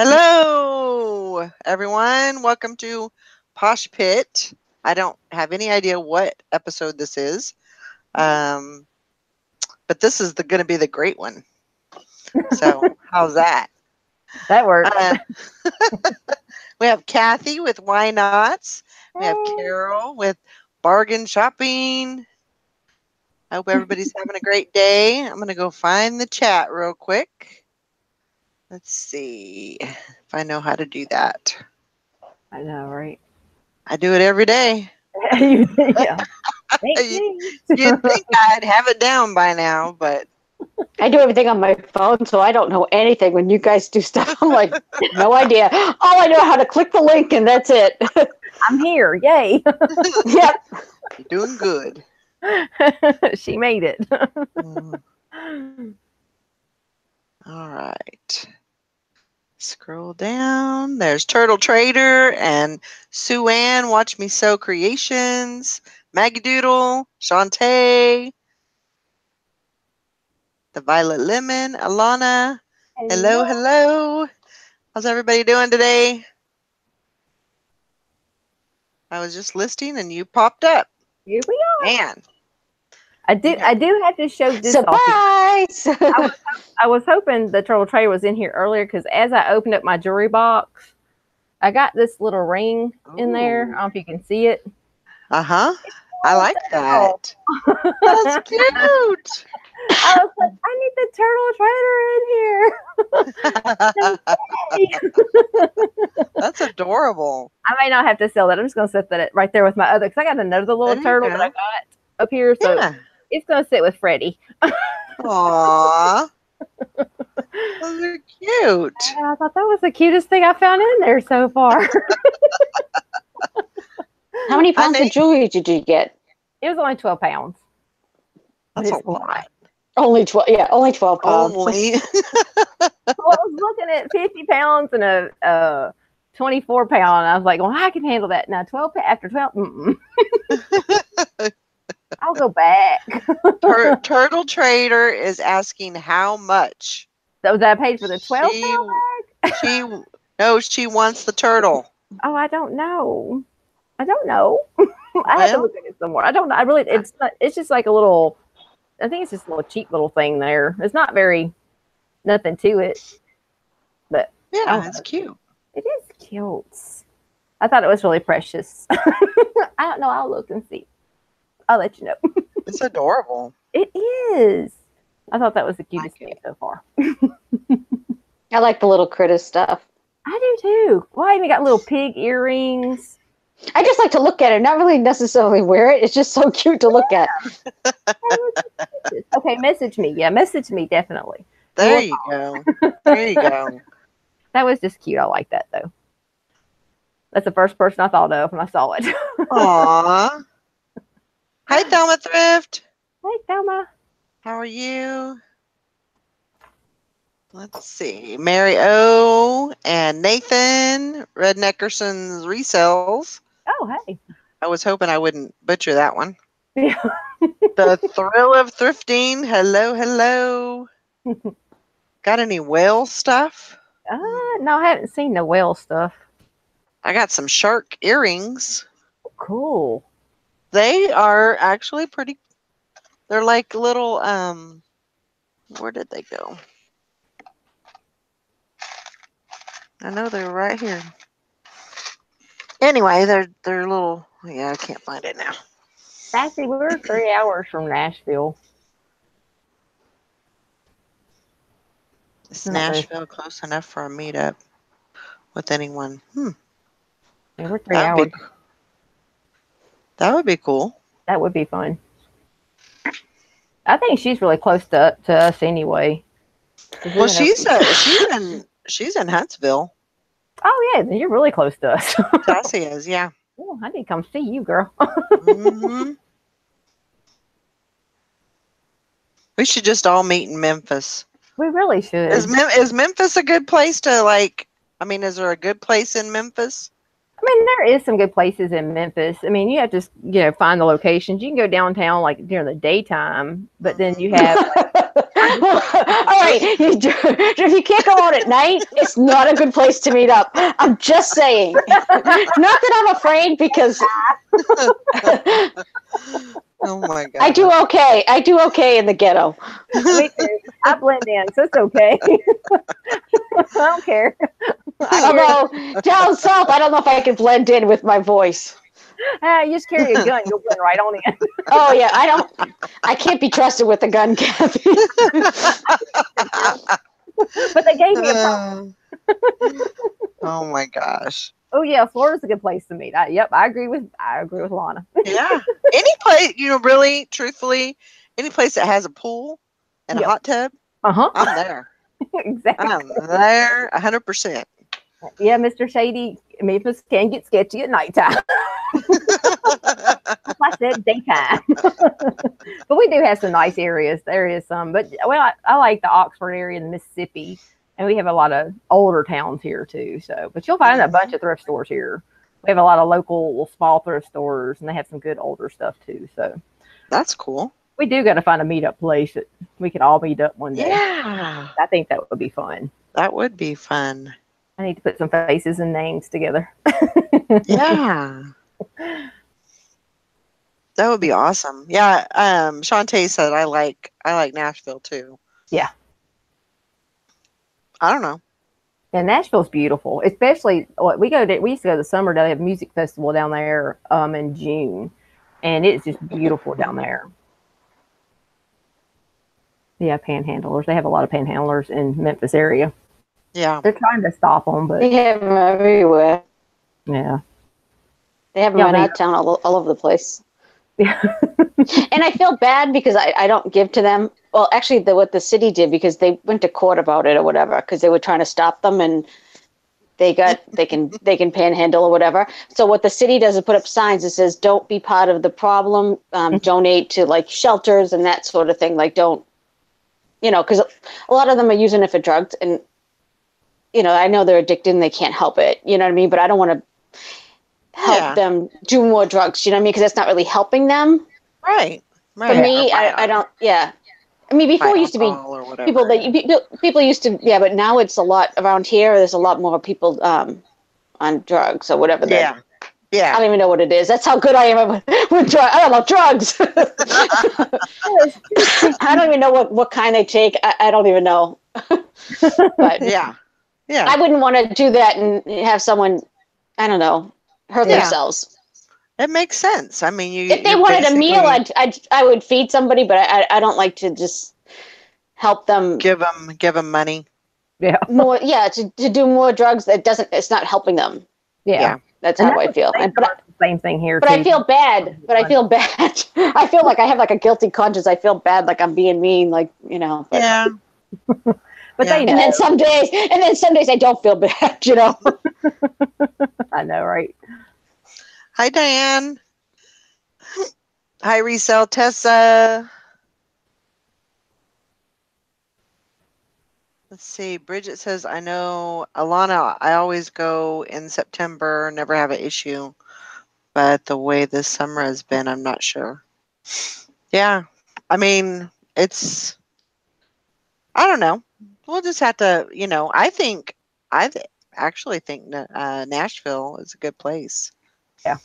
Hello, everyone. Welcome to Posh Pit. I don't have any idea what episode this is, um, but this is going to be the great one. So, how's that? That works. We have Kathy with Why Nots. We have Hey. Carol with Bargain Shopping. I hope everybody's having a great day. I'm going to go find the chat real quick. Let's see if I know how to do that. I know, right? I do it every day. Yeah. You'd think I'd have it down by now, but I do everything on my phone, so I don't know anything. When you guys do stuff, I'm like, no idea. All I know how to click the link, and that's it. I'm here. Yay. Yep. you're doing good. She made it. All right. Scroll down. There's Turtle Trader and Sue Ann, Watch Me Sew Creations, Maggie Doodle, Shantae, the Violet Lemon, Alana. Hello, hello. How's everybody doing today? I was just listing and you popped up. Here we are. Man. I do have to show this Surprise! off. I was hoping the Turtle Tray was in here earlier because as I opened up my jewelry box, I got this little ring in there. I don't know if you can see it. Uh-huh. I like that. That's cute. I was like, I need the Turtle Trader in here. That's adorable. I may not have to sell that. I'm just going to set that right there with my other, because I got another little turtle that I got up here. So Yeah. it's going to sit with Freddie. Aww. Those are cute. I thought that was the cutest thing I found in there so far. How many pounds of jewelry did you get? It was only 12 pounds. That's a lot. Only 12. Yeah, only 12 pounds. Only. Well, I was looking at 50 pounds and a 24 pound. And I was like, well, I can handle that. Now, 12 after 12, I'll go back. Turtle Trader is asking how much. So was that paid for the 12 pound bag? She wants the turtle. Oh, I don't know. I have to look at it some more. I don't know. It's just like a little, I think it's just a little cheap little thing there. It's not nothing to it. But yeah, it's cute. It is cute. I thought it was really precious. I don't know. I'll look and see. I'll let you know. It's adorable. It is. I thought that was the cutest thing so far. I like the little critter stuff. I do too. Well, I even got little pig earrings. I just like to look at it, not really necessarily wear it. It's just so cute to look at. Okay, message me. Yeah, message me, definitely. There you go. There you go. That was just cute. I like that, though. That's the first person I thought of when I saw it. Aww. Hi, Thelma Thrift. Hey, Thelma. How are you? Let's see. Mary O. and Nathan Redneckerson's Resells. Oh, hey. I was hoping I wouldn't butcher that one. Yeah. The Thrill of Thrifting. Hello, hello. Got any whale stuff? No, I haven't seen the whale stuff. I got some shark earrings. Cool. They are actually pretty. They're like little. Where did they go? I know they're right here. Anyway, they're little. Yeah, I can't find it now. Actually, we're 3 hours from Nashville. Is Nashville close enough for a meetup with anyone? Yeah, we're 3 hours. That would be cool. That would be fun. I think she's really close to us anyway. Well, she's in Huntsville. Oh yeah, you're really close to us. Cassie is, yeah. Oh, I need to come see you, girl. Mm-hmm. We should just all meet in Memphis. We really should. Is Memphis a good place to is there a good place in Memphis? I mean, there is some good places in Memphis. I mean, you have to, find the locations. You can go downtown like during the daytime, but then you have right. If you can't go out at night, it's not a good place to meet up. I'm just saying. Not that I'm afraid, because Oh my god. I do okay. I do okay in the ghetto. Me too. I blend in, so it's okay. I don't care. Although down south, I don't know if I can blend in with my voice. You just carry a gun, you'll blend right on in. Oh yeah, I can't be trusted with a gun, Kathy. But they gave me a phone. Oh my gosh. Oh yeah, Florida's a good place to meet. Yep, I agree with Lana. Yeah. Any place, really, truthfully, any place that has a pool and a hot tub, I'm there. Exactly. I'm there 100%. Yeah, Mr. Shady, Memphis can get sketchy at nighttime. I said daytime. But we do have some nice areas. There is some, but I like the Oxford area and Mississippi, and we have a lot of older towns here too. So, but you'll find a bunch of thrift stores here. We have a lot of local small thrift stores, and they have some good older stuff too. So that's cool. We do got to find a meetup place that we could all meet up one day. Yeah, I think that would be fun. That would be fun. I need to put some faces and names together. Yeah. That would be awesome. Yeah, Shantae said I like Nashville too. Yeah. I don't know. And Nashville's beautiful, especially we used to go to the Summer Day. They have a music festival down there in June, and it's just beautiful down there. Yeah, panhandlers. They have a lot of panhandlers in Memphis area. Yeah, they're trying to stop them, but they have them everywhere. Yeah, they have them right out of town, all over the place. Yeah, and I feel bad because I don't give to them. Well, actually, what the city did, because they went to court about it or whatever, because they were trying to stop them, and they can panhandle or whatever. So what the city does is put up signs that says, "Don't be part of the problem. Donate to like shelters and that sort of thing. Like don't, because a lot of them are using it for drugs, and I know they're addicted and they can't help it. You know what I mean? But I don't want to help them do more drugs. You know what I mean? Because that's not really helping them. Right. For me, I don't. Yeah. I mean, before it used to be people used to, but now it's a lot around here. There's a lot more people on drugs or whatever. Yeah. I don't even know what it is. That's how good I am with drugs. I don't know drugs. I don't even know what kind they take. I don't even know. But yeah. I wouldn't want to do that and have someone, I don't know, hurt themselves. It makes sense. I mean, if they wanted a meal, I would feed somebody, but I don't like to just help them. Give them money. Yeah. More. Yeah. To do more drugs it's not helping them. Yeah. That's how I feel. But same thing here. But I feel bad. I feel like I have like a guilty conscience. I feel bad, like I'm being mean, like But, yeah. But they know. And then some days I don't feel bad. I know, right? Hi, Diane. Hi, Resell Tessa. Let's see. Bridget says, I know, Alana, I always go in September, never have an issue. But the way this summer has been, I'm not sure. Yeah. I mean, I don't know. We'll just have to, I actually think Nashville is a good place. Yeah.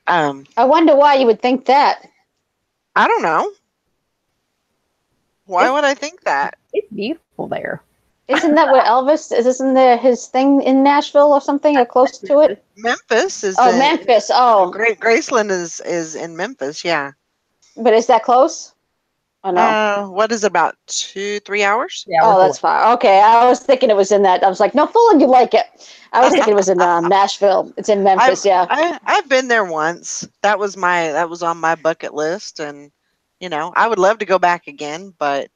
I wonder why you would think that. I don't know. Why would I think that? It's beautiful there. Isn't that where Elvis is? Isn't there his thing in Nashville or something, or close to it? Memphis is. Memphis. Oh, Graceland is in Memphis. Yeah. But is that close? Oh no. What is it, about 2-3 hours? Yeah. Oh, that's far. Okay, I was thinking it was in that. I was like, no, fooling, you like it. I was thinking it was in Nashville. It's in Memphis. I've been there once. That was on my bucket list, and I would love to go back again, but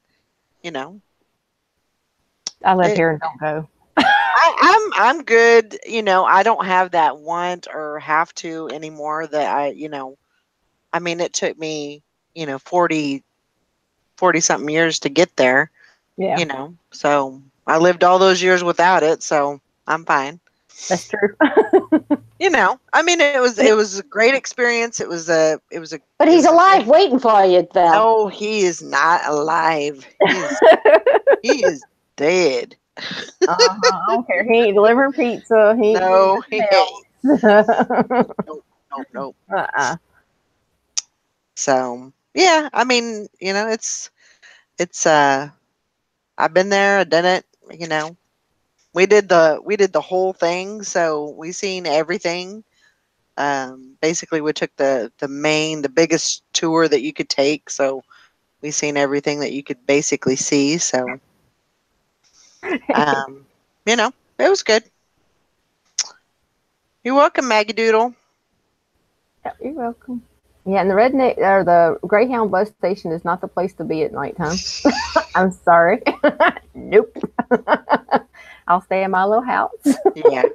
I live here and don't go. I'm good. I don't have that want or have to anymore. That I mean, it took me 40 something years to get there. Yeah. So I lived all those years without it, so I'm fine. That's true. You know, I mean, it was a great experience. But it he's was a alive great. waiting for you, Val. No, he is not alive. He is dead. I don't care. He ain't delivering pizza. He ain't doing No, he ain't. nothing else. Nope, nope, nope. uh-uh. So yeah, I mean, you know, it's I've been there, I done it, you know. We did the whole thing, so we seen everything. Basically we took the biggest tour that you could take, so we seen everything that you could basically see, so um, you know, it was good. You're welcome, Maggie Doodle. You're welcome. Yeah, and the redneck or the Greyhound bus station is not the place to be at nighttime. I'm sorry. Nope. I'll stay in my little house. Yeah.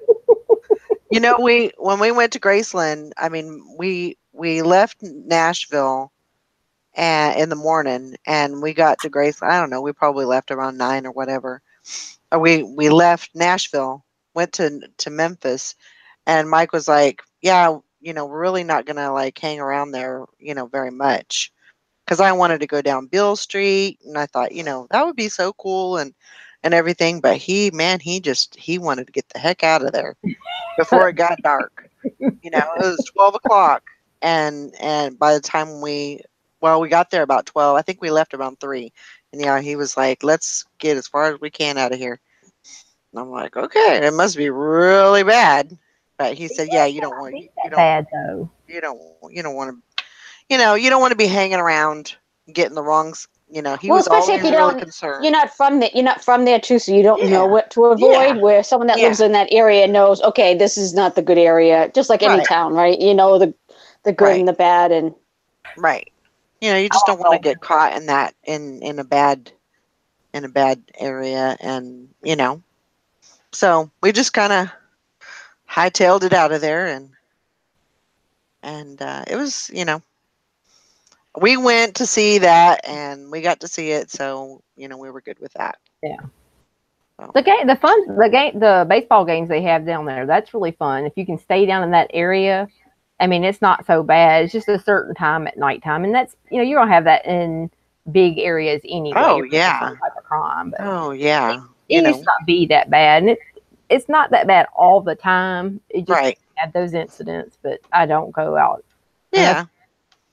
You know, we when we went to Graceland, I mean, we left Nashville and in the morning, and we got to Graceland. I don't know, we probably left around 9 or whatever. Or we left Nashville, went to Memphis, and Mike was like, "Yeah, you know, we're really not gonna like hang around there, you know, very much." Because I wanted to go down Beale Street, and I thought, you know, that would be so cool and everything. But he wanted to get the heck out of there before it got dark. You know, it was 12 o'clock, and by the time we got there about 12. I think we left around 3, and yeah, he was like, "Let's get as far as we can out of here." And I'm like, "Okay, it must be really bad." But he said, "Yeah, you don't want Be that bad though. you don't want to you don't want to be hanging around getting the wrongs." You know, he Well, was especially if always you really don't, concerned. you're not from there too, so you don't know Yeah, what to avoid. yeah, Where someone that yeah. lives in that area knows, okay, this is not the good area. Just like any Right, town, right? You know the good right, and the bad, and right. You know, you I just don't want to won't go. get caught in that in a bad area, and you know, so we just kind of hightailed it out of there, and it was, you know, we went to see that, and we got to see it, so you know, we were good with that. Yeah. So, The baseball games they have down there. That's really fun. If you can stay down in that area, I mean, it's not so bad. It's just a certain time at nighttime, and that's you don't have that in big areas anyway. oh You're gonna have yeah, some type of crime, but oh yeah, you it used know, to not be that bad, and it's not that bad all the time. It just right, had those incidents, but I don't go out unless yeah,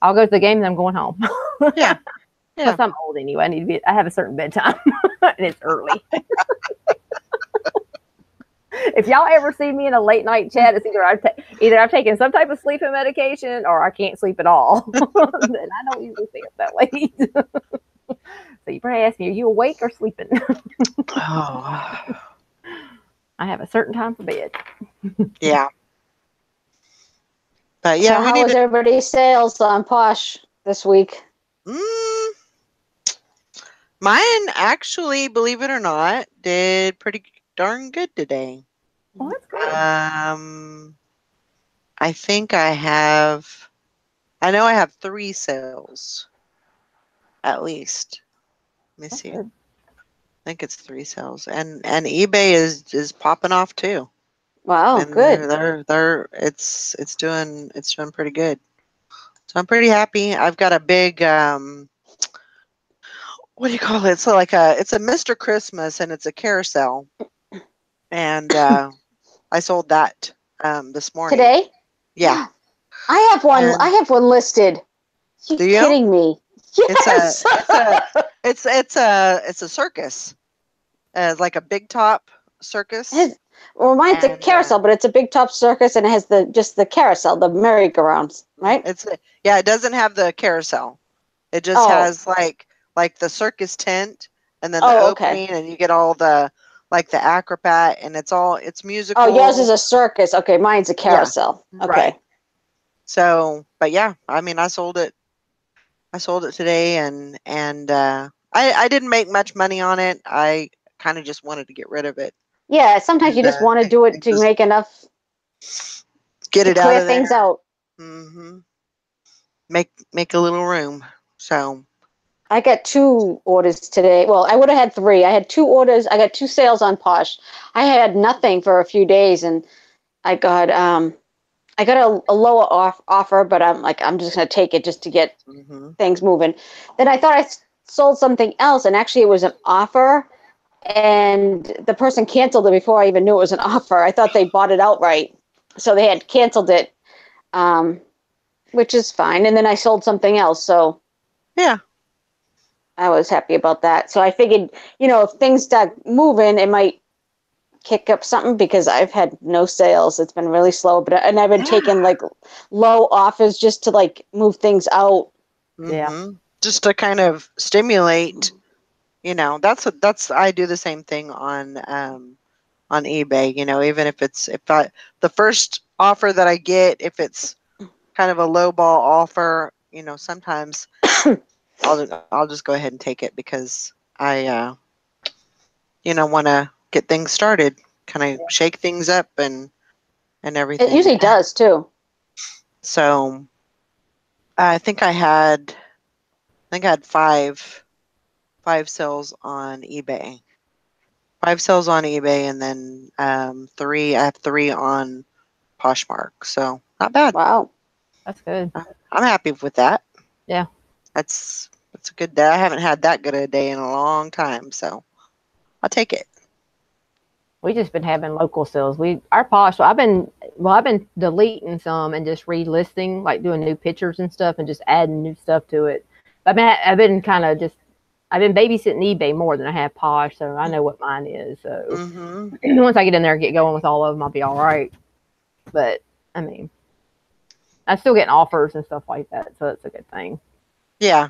I'll go to the game and I'm going home. yeah, Plus, yeah. I'm old anyway. I have a certain bedtime, and it's early. If y'all ever see me in a late night chat, it's either I've taken some type of sleeping medication or I can't sleep at all. And I don't usually stay up that late. So you probably ask me, are you awake or sleeping? Oh, I have a certain time for bed. yeah, but so yeah, we how need was to. everybody's sales on Posh this week? Mm, Mine actually, believe it or not, did pretty darn good today. Well, that's good. Um, I think I know I have 3 sales at least. Let me That's see. I good. think it's 3 sales, and eBay is popping off too. Wow, And good. they're it's doing pretty good. So I'm pretty happy. I've got a big what do you call it? So like it's a Mr. Christmas, and it's a carousel, and I sold that this morning. Today, Yeah. I have one. I And have one listed. You do you? kidding me? It's a Yes. it's a it's a circus. It's like a big top circus, Well, mine's a and carousel, but it's a big top circus, and it has the carousel, the merry-go-rounds, right? yeah, it doesn't have the carousel. It just Oh, has like the circus tent, and then the oh, okay. opening, and you get all the like the acrobat, and it's Oh, yours is musical. a circus. Okay, mine's a Yeah, carousel. right. Okay. So, but yeah, I mean, I sold it. I sold it today, and I didn't make much money on it. I kind of just wanted to get rid of it Yeah, sometimes you and just want to do it to just make enough get to it out clear of things there. out. hmm Make a little room. So, I got 2 orders today. Well, I would have had 3. I had 2 orders. I got 2 sales on Posh. I had nothing for a few days, and I got a lower offer, but I'm just going to take it just to get things moving. Then I thought I sold something else, and actually it was an offer, and the person canceled it before I even knew it was an offer. I thought they bought it outright, so they had canceled it, which is fine. And then I sold something else, so Yeah. I was happy about that. So I figured, if things start moving, it might kick up something because I've had no sales. It's been really slow, and I've been taking like low offers just to like move things out. Yeah. Just to kind of stimulate, that's I do the same thing on eBay, even if the first offer that I get, if it's kind of a low ball offer, sometimes I'll just go ahead and take it because I want to get things started, kind of shake things up and everything. It usually does too. So I think I had five sales on eBay. 5 sales on eBay, and then I have 3 on Poshmark. So not bad. Wow. That's good. I'm happy with that. Yeah. That's a good day. I haven't had that good a day in a long time, so I'll take it. We just been having local sales. Our Posh. I've been deleting some and just relisting, like doing new pictures and stuff, and just adding new stuff to it. I've been babysitting eBay more than I have Posh, so I know what mine is. So once I get in there and get going with all of them, I'll be all right. But I mean, I'm still getting offers and stuff like that, so that's a good thing. Yeah.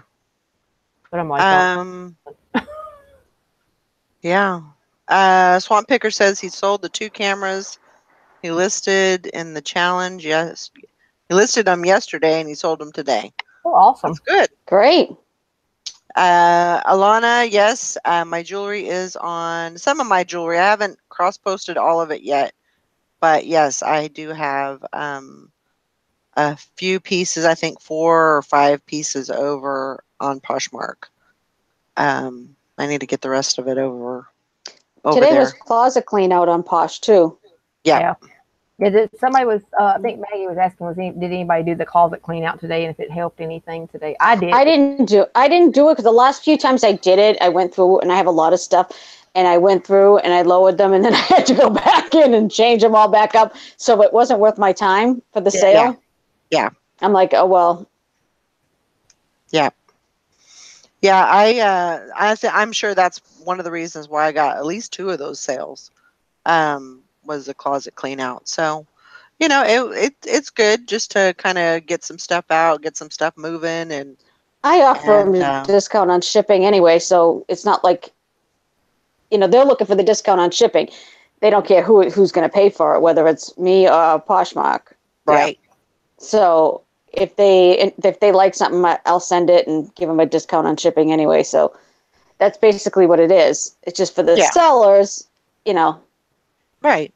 But I'm like, yeah. Swamp Picker says he sold the 2 cameras he listed in the challenge. Yes, he listed them yesterday and he sold them today. Oh, awesome! That's good. Great. Alana, yes, my jewelry is on some of my jewelry. I haven't cross-posted all of it yet, but yes, I do have a few pieces. I think 4 or 5 pieces over on Poshmark. I need to get the rest of it over Today there. was closet clean out on Posh too. Yeah. Somebody was. I think Maggie was asking, did anybody do the closet clean out today, and if it helped anything today? I did. I didn't do it because the last few times I did it, I went through and I have a lot of stuff, and I went through and I lowered them, and then I had to go back in and change them all back up. So it wasn't worth my time for the sale. Yeah. I'm like, oh well. Yeah. Yeah, I'm sure that's one of the reasons why I got at least 2 of those sales. Was the closet clean out. So, it's good just to kind of get some stuff out, get some stuff moving, and I offer them a discount on shipping anyway, so it's not like, they're looking for the discount on shipping. They don't care who's going to pay for it, whether it's me or Poshmark. Right. Yeah. So if they like something, I'll send it and give them a discount on shipping anyway. So that's basically what it is. It's just for the sellers, Right.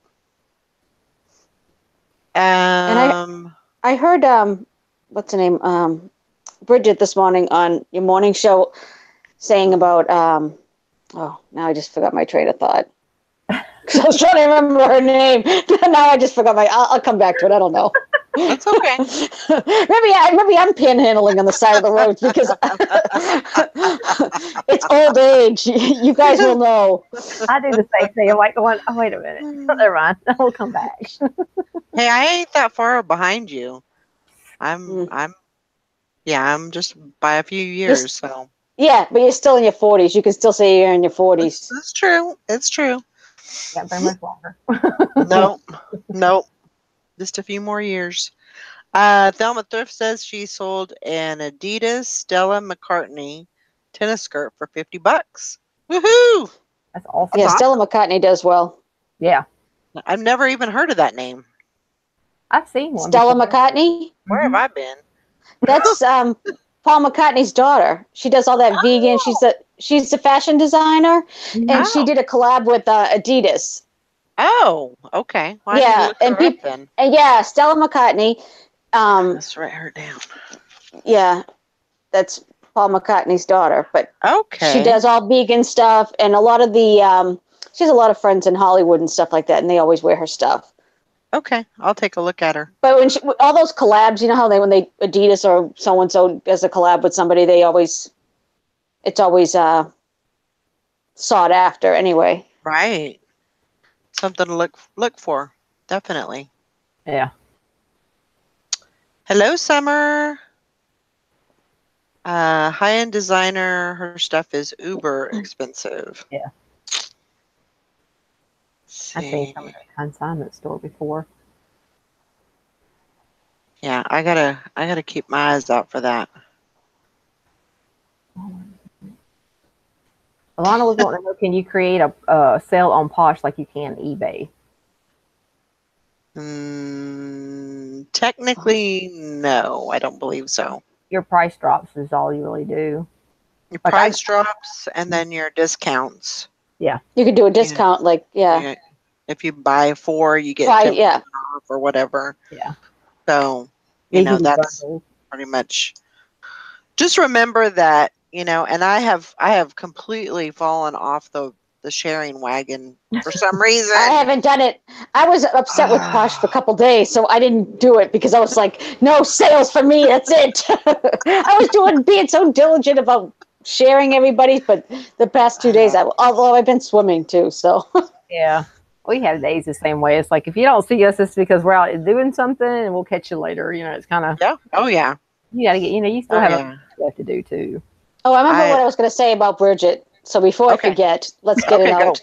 And I heard what's her name, Bridget this morning on your morning show saying about now I just forgot my train of thought. Because I was trying to remember her name. Now I just forgot I'll come back to it. I don't know. That's okay. maybe I'm panhandling on the side of the road because it's old age. You guys will know. I do the same thing. I'm like, oh, wait a minute. Never mind. I'll come back. Hey, I ain't that far behind you. I'm just by a few years. So yeah, but you're still in your 40s. You can still say you're in your 40s. That's true. It's true. Not very much longer. Nope. Just a few more years. Thelma Thrift says she sold an Adidas Stella McCartney tennis skirt for $50. Woohoo! That's awesome. Yeah, Stella McCartney does well. Yeah. I've never even heard of that name. I've seen one. Stella McCartney? Where have I been? That's Paul McCartney's daughter. She does all that vegan. She's a fashion designer, and she did a collab with Adidas. Oh, okay. Well, yeah, and Stella McCartney. Let's write her down. Yeah, that's Paul McCartney's daughter, but Okay. she does all vegan stuff, and a lot of the she has a lot of friends in Hollywood and stuff like that, and they always wear her stuff. Okay, I'll take a look at her. But when all those collabs, you know how when they Adidas or so and so does a collab with somebody, it's always sought after anyway. Right. Something to look for. Definitely. Yeah. Hello, Summer. High-end designer. Her stuff is uber expensive. Yeah. I've seen some of that consignment store before. Yeah, I gotta keep my eyes out for that. Alana was wanting to know, can you create a sale on Posh like you can eBay? Technically, no, I don't believe so. Your price drops is all you really do. Your price drops and then your discounts. Yeah. You could do a discount, if you buy 4, you get 10% off or whatever. Yeah. So, that's pretty much. Just remember that, and I have completely fallen off the sharing wagon for some reason. I haven't done it. I was upset with Posh for a couple days, so I didn't do it because I was like, no sales for me. That's it. I was being so diligent about sharing everybody's, but the past 2 days, although I've been swimming too, so. Yeah. We have days the same way. It's like, if you don't see us, it's because we're out doing something and we'll catch you later. It's kind of. Yeah. Oh, yeah. You got to get, you still have stuff to do too. Oh, I remember what I was going to say about Bridget. So before I forget, let's get it out.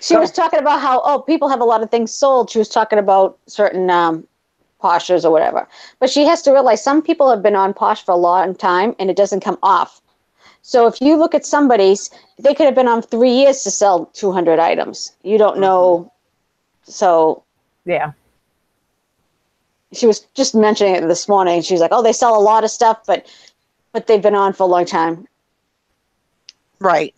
She was talking about how, people have a lot of things sold. She was talking about certain Poshers or whatever. But she has to realize some people have been on Posh for a long time and it doesn't come off. So if you look at somebody's, they could have been on 3 years to sell 200 items. You don't know. So. Yeah. She was just mentioning it this morning. She's like, they sell a lot of stuff, but they've been on for a long time. Right.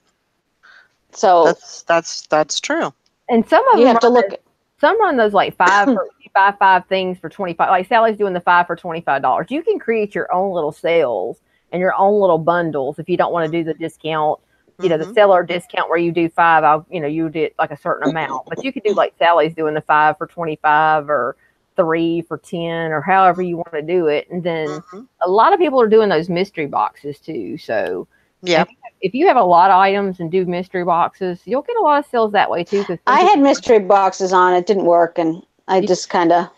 So that's true. And some of you them have to look. Some run those like you buy 5 things for $25. Like Sally's doing the 5 for $25. You can create your own little sales and your own little bundles if you don't want to do the discount. The seller discount where you do 5. You did like a certain amount, but you could do like Sally's doing the 5 for 25 or 3 for 10 or however you want to do it. And then a lot of people are doing those mystery boxes too. So yeah, if you have a lot of items and do mystery boxes, you'll get a lot of sales that way too. I had mystery boxes on. It didn't work. And I just kind of.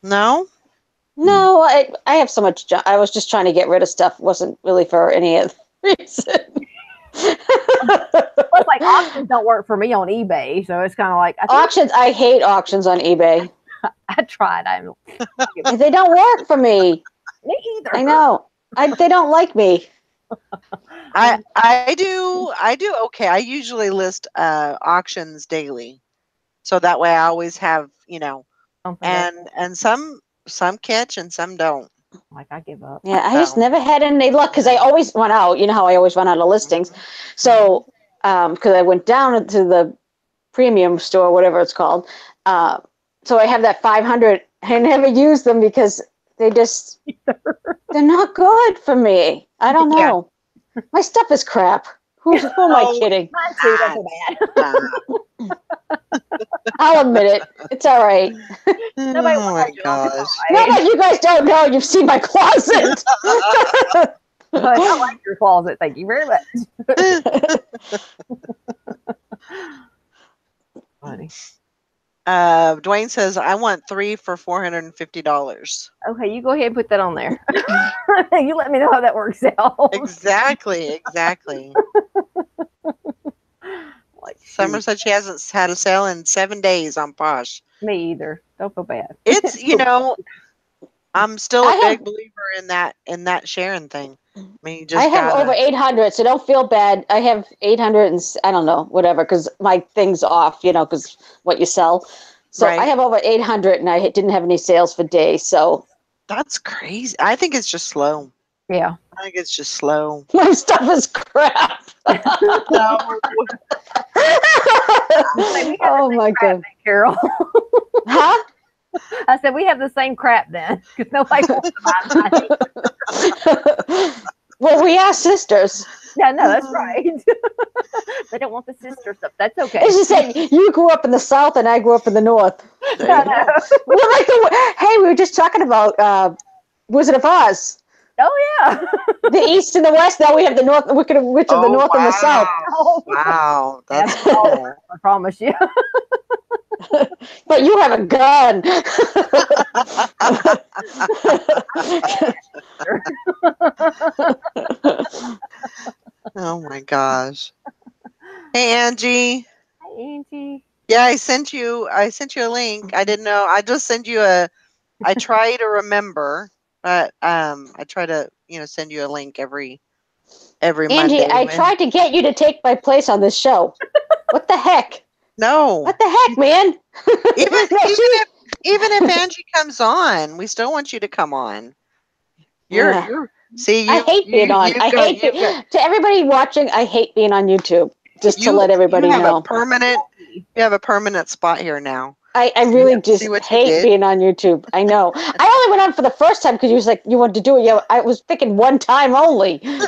No, I have so much. I was just trying to get rid of stuff. It wasn't really for any other reason. Plus, like auctions don't work for me on eBay. So it's kind of like auctions. I hate auctions on eBay. I tried. They don't work for me. Me either. I know. They don't like me. I do okay. I usually list auctions daily, so that way I always have and some catch and some don't. Like I give up. Yeah, I just never had any luck because I always run out. You know how I always run out of listings. So because I went down to the premium store, whatever it's called. So I have that 500. I never use them because they're not good for me. I don't know. Yeah. My stuff is crap. Who am I kidding? Mine too, that's bad. I'll admit it. It's all right. Oh my gosh. Not like you guys don't know. You've seen my closet. I like your closet. Thank you very much. Funny. Dwayne says, I want 3 for $450. Okay, you go ahead and put that on there. You let me know how that works out. Exactly. Summer said she hasn't had a sale in 7 days on Posh. Me either. Don't feel bad. It's, I'm still a big believer in that sharing thing. I mean, I have over 800, so don't feel bad. I have 800 and I don't know, whatever, because my thing's off, because what you sell. So right. I have over 800 and I didn't have any sales for days. So that's crazy. I think it's just slow. Yeah. I think it's just slow. My stuff is crap. No. Oh my God. Carol. Huh? I said, we have the same crap then, because nobody wants to buy mine. Well, we are sisters. Yeah, no, that's right. They don't want the sister stuff. That's okay. As you said, you grew up in the South and I grew up in the North. There you go. We're like hey, we were just talking about Wizard of Oz. Oh yeah. The East and the West. Now we have the North. Which of the North and the South? Oh, Wow, that's that's all. I promise you. But you have a gun. oh my gosh. Hey Angie. Hi, Angie. Yeah, I sent you a link. I didn't know. I just sent you a I try to remember, but I try to, send you a link every Angie, Monday. I tried to get you to take my place on this show. What the heck? No. What the heck, man? Even if Angie comes on, we still want you to come on. You're see, I hate being on. To everybody watching, I hate being on YouTube. Just to let everybody know. You have a permanent spot here now. I really just hate being on YouTube. I know. I only went on for the first time because you was like, you wanted to do it. Yeah, I was thinking one time only. You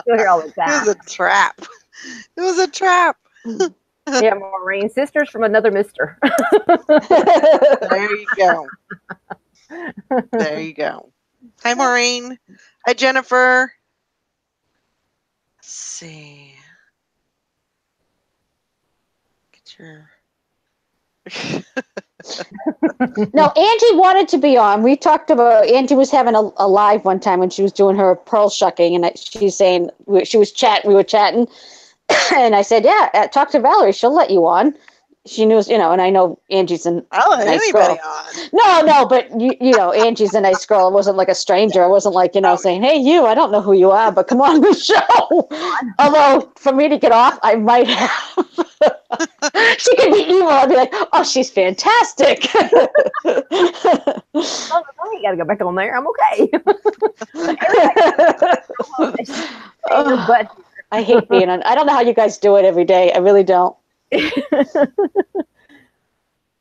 still hear all the time. It was a trap. It was a trap. Yeah, Maureen, sisters from another mister. There you go. There you go. Hi, Maureen. Hi, Jennifer. Let's see. Get your. No, Angie wanted to be on. We talked about Angie was having a live one time when she was doing her pearl shucking, and she's saying we were chatting, and I said, "Yeah, talk to Valerie. She'll let you on." She knows, and I know Angie's a nice girl. No, but Angie's a nice girl. It wasn't like a stranger. I wasn't like, saying, "Hey, you, I don't know who you are, but come on the show." Although for me to get off, I might have. She could be evil. I'd be like, "Oh, she's fantastic." I ain't gotta go back on there. I'm okay. But I hate being on. I don't know how you guys do it every day. I really don't.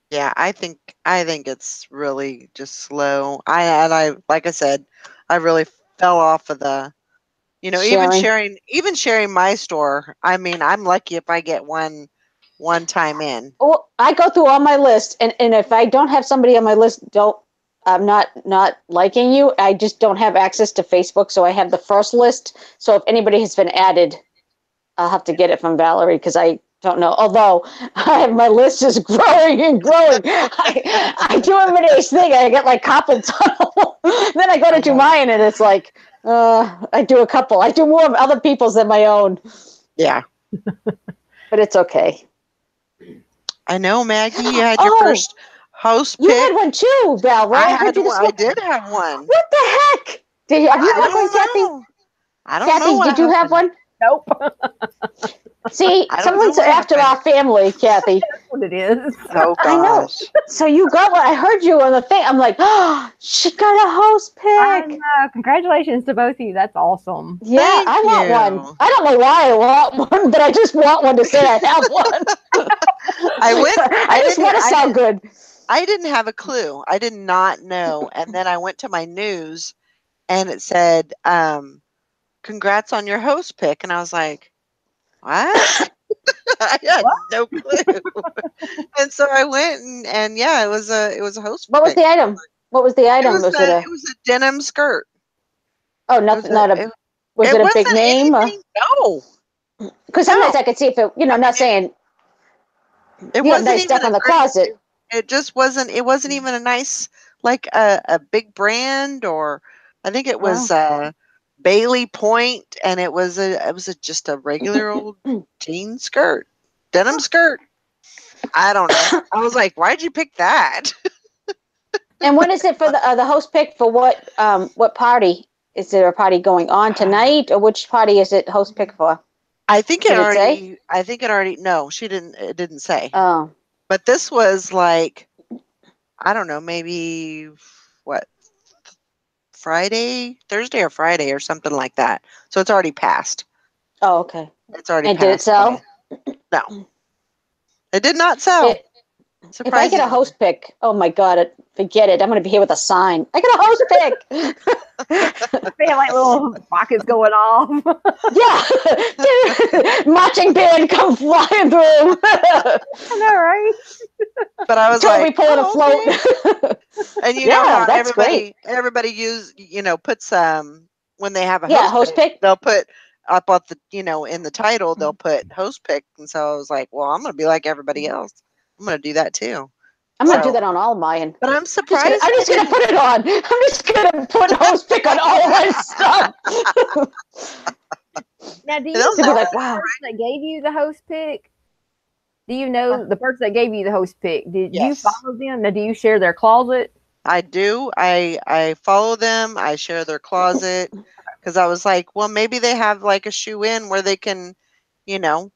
Yeah, I think it's really just slow. I like I said, I really fell off of the, even sharing my store. I mean, I'm lucky if I get one time in. Well, I go through all my list, and if I don't have somebody on my list, I'm not liking you. I just don't have access to Facebook, so I have the first list. So if anybody has been added, I'll have to get it from Valerie because I don't know. Although my list is growing and growing. I do a Mideast thing. I get like carpal tunnel. Then I go to do mine, and it's like I do a couple. I do more of other people's than my own. Yeah, but it's okay. I know, Maggie. You had your first host pick. You had one too, Val, right? I did have one. What the heck? Have you had one, Kathy? I don't know. Kathy, did you have one? Nope. See, someone's after our family, Kathy. That's what it is. Oh, gosh. I know. So you got one. I heard you on the thing. I'm like, oh, she got a host pick. I know. Congratulations to both of you. That's awesome. Yeah, I want one. I don't know why I want one, but I just want one to say I have one. I just want to sound good. I didn't have a clue. I did not know. And then I went to my news and it said, congrats on your host pick. And I was like, what? I had no clue. And so I went and yeah, it was a host What pick. was the item? What was the item? It was a denim skirt. Oh, was it a big name? No. Because sometimes I could see if it, not saying it wasn't nice stuff on the closet. It just wasn't. It wasn't even a nice, like a big brand, or I think it was Bailey Point, and it was just a regular old jean skirt, denim skirt. I don't know. I was like, why'd you pick that? And what is it for the host pick for what party? Is there a party going on tonight, or which party is it host pick for? I think it already. No, she didn't. It didn't say. Oh. But this was like, I don't know, maybe Thursday or Friday or something like that. So it's already passed. Oh, okay. It's already and passed. Did it sell? No. It did not sell. If I get a host pick, oh my God, forget it. I'm going to be here with a sign. I got a host pick. They have like little rockets going off. Yeah, marching band come flying through. I know, right? But I was Toby like, pulling a okay. float. And you know Yeah, how that's great. everybody puts when they have a Yeah, host host pick, pick. they'll put up at the in the title they'll put host pick, and so I was like, well, I'm gonna be like everybody else. I'm gonna do that too. I'm gonna do that on all mine. But I'm I'm surprised. just gonna put it on. I'm just gonna put host pick on all of my stuff. Now, do you They'll To know be never like, the wow. person that gave you the host pick? Do you know the person that gave you the host pick? Did you Yes. follow them? Now, do you share their closet? I do. I follow them. I share their closet because I was like, well, maybe they have like a shoe in where they can, you know,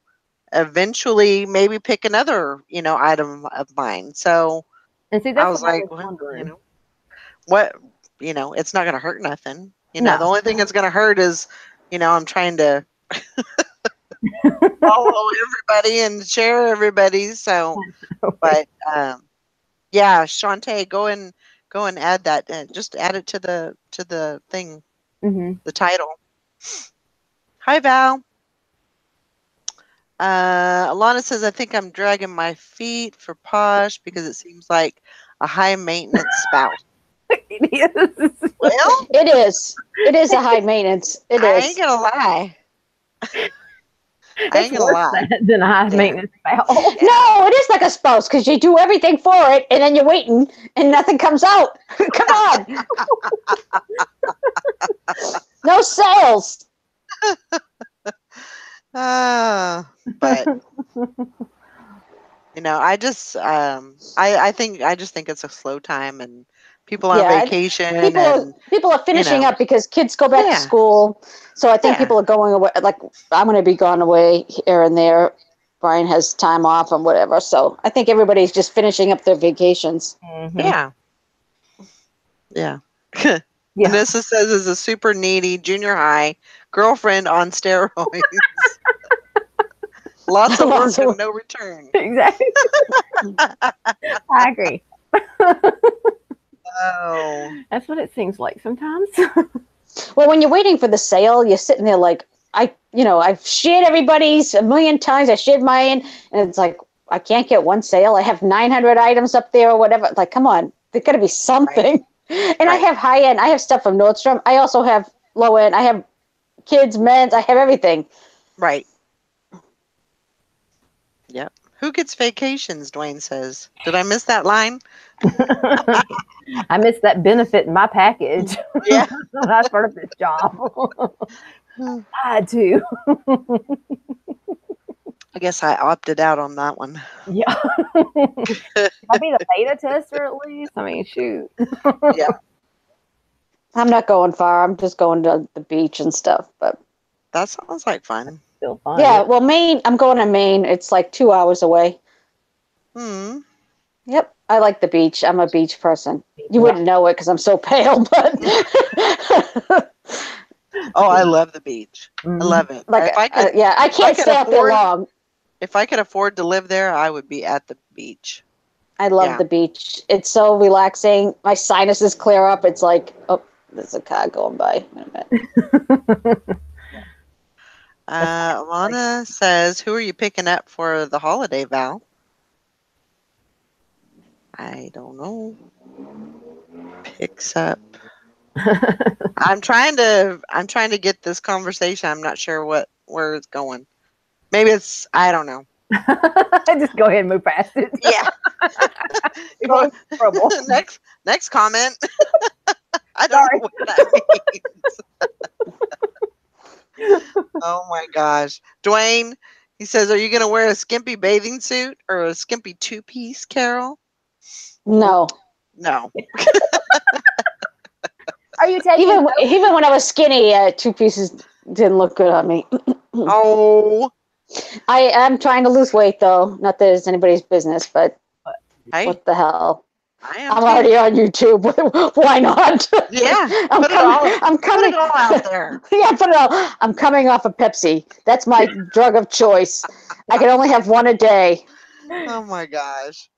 eventually maybe pick another, item of mine. So And see, I that's was what I like, was well, wondering. what, it's not going to hurt nothing. No. The only thing that's going to hurt is, I'm trying to follow everybody and share everybody. So, but yeah, Shantae, go and add that. Just add it to the thing, the title. Hi, Val. Alana says, I think I'm dragging my feet for Posh because it seems like a high maintenance spouse. It is. Well, It is. It is a high maintenance. It I is. ain't gonna lie. I ain't It's gonna worse lie. than a high Yeah. maintenance spouse. Yeah. No, it is like a spouse because you do everything for it and then you're waiting and nothing comes out. Come on. No sales. But I just I just think it's a slow time and people on Yeah, vacation and people are finishing up because kids go back to Yeah. school. So I think Yeah. people are going away. Like I'm going to be gone away here and there. Brian has time off and whatever. So I think everybody's just finishing up their vacations. Yeah. Yeah. Yeah. Vanessa says is a super needy junior high girlfriend on steroids. Lots of work and no return. Exactly. I agree. Oh. That's what it seems like sometimes. Well, when you're waiting for the sale, you're sitting there like, I've shared everybody's a million times. I shared mine, and it's like, I can't get one sale. I have 900 items up there or whatever. Like, come on, there's got to be something. Right. And I have high end. I have stuff from Nordstrom. I also have low end. I have kids, men's. I have everything. Right. Yep. Who gets vacations, Dwayne says. Did I miss that line? I missed that benefit in my package. Yeah. When I started this job. I had to. I guess I opted out on that one. Yeah. I'll be the beta tester at least. I mean, shoot. Yeah. I'm not going far. I'm just going to the beach and stuff. But that sounds like fun. Still fun. Yeah, well, Maine. I'm going to Maine. It's like 2 hours away. Yep, I like the beach. I'm a beach person. You wouldn't know it because I'm so pale, but. Oh, I love the beach. I love it. Like, if I could, I can't stay out there long. If I could afford to live there, I would be at the beach. I love the beach. It's so relaxing. My sinuses clear up. It's like, oh, there's a car going by. Alana says, who are you picking up for the holiday, Val? I don't know. Picks up. I'm trying to get this conversation. I'm not sure where it's going. Maybe it's, I don't know. Just go ahead and move past it. Yeah. Next comment. I don't know what that means. Oh my gosh. Dwayne, he says, are you going to wear a skimpy bathing suit or a skimpy two-piece, Carol? No. No. Are you taking even when I was skinny, 2 pieces didn't look good on me. Oh. I am trying to lose weight though. Not that it's anybody's business, but what the hell? I'm already on YouTube. Why not? Yeah. I'm coming. Put it all out there. Yeah, put it all. I'm coming off of Pepsi. That's my drug of choice. I can only have one a day. Oh my gosh.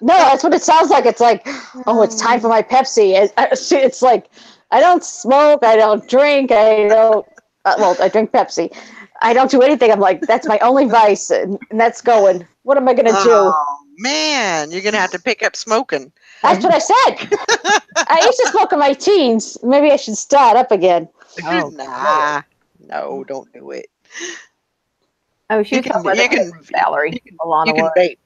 No, that's what it sounds like. It's like, oh, it's time for my Pepsi. It's like, I don't smoke. I don't drink. I don't. Well, I drink Pepsi. I don't do anything. I'm like, that's my only vice, and that's going. What am I going to do? Oh man, you're gonna have to pick up smoking. That's what I said. I used to smoke in my teens. Maybe I should start up again. Oh, Nah, no, don't do it. oh, she You was talking can, about you that can, Valerie. Alana you can was. vape.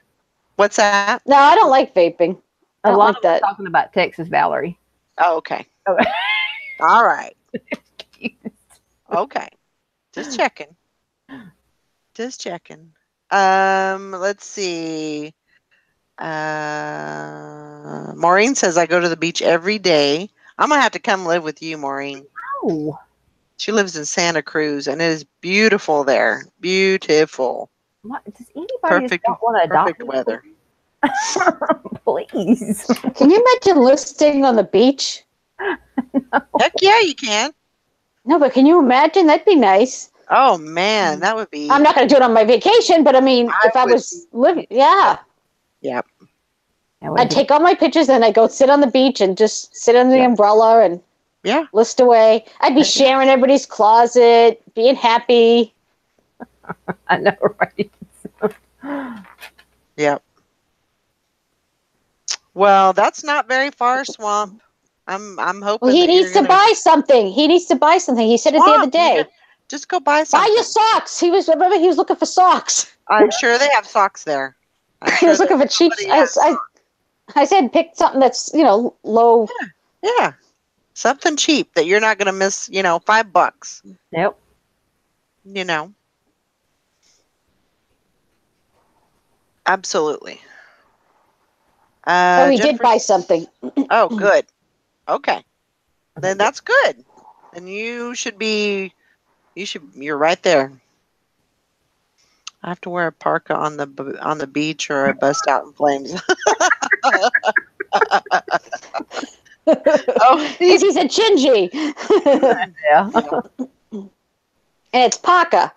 What's that? No, I don't like vaping. I don't Alana like was that. talking about Texas Valerie. Oh, okay. Oh. All right. Okay. Just checking. Just checking. Let's see. Maureen says I go to the beach every day. I'm gonna have to come live with you, Maureen. Oh, She lives in Santa Cruz, and it is beautiful there. Beautiful. what, does anybody Perfect. just want to adopt Perfect me? weather. Please. Can you imagine listing on the beach? Heck yeah, you can. No, but can you imagine? That'd be nice. Oh man, that would be. I'm not going to do it on my vacation, but I mean, if I would was living, yeah, Yep. I'd take all my pictures and I'd go sit on the beach and just sit under the umbrella and Yeah. list away. I'd be sharing everybody's closet, being happy. I know, right? Yep. Well, that's not very far, Swamp. I'm hoping Well, he that needs you're to gonna. buy something. He needs to buy something. He said it the other Swamp, day. just go buy Buy something. your socks. Remember he was looking for socks. I'm sure they have socks there. He was looking for cheap. I said pick something that's low. Yeah. Something cheap that you're not gonna miss. $5. Yep. Absolutely. So he did Jennifer buy something. Oh, good. Okay. Then that's good. Then you're right there. I have to wear a parka on the beach or I bust out in flames. Oh, Because he's a chingy. Yeah. And it's Paca.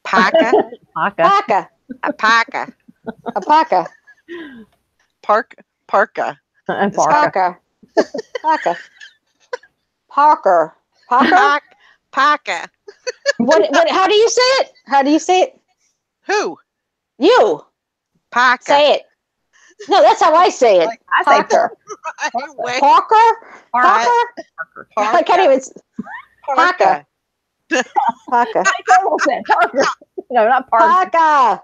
Paca? Paca. A paca. A Paca. Parka. And It's Parker. Paca. Parker. Parker? Paca. What how do you say it? How do you say it? Who? You. Paca. Say it. No, that's how I say it. I say Parker. Wait. Parker? Parker. Parker? I can't even. Paca. Paca. I almost said Parker. No, not Parker. Paca.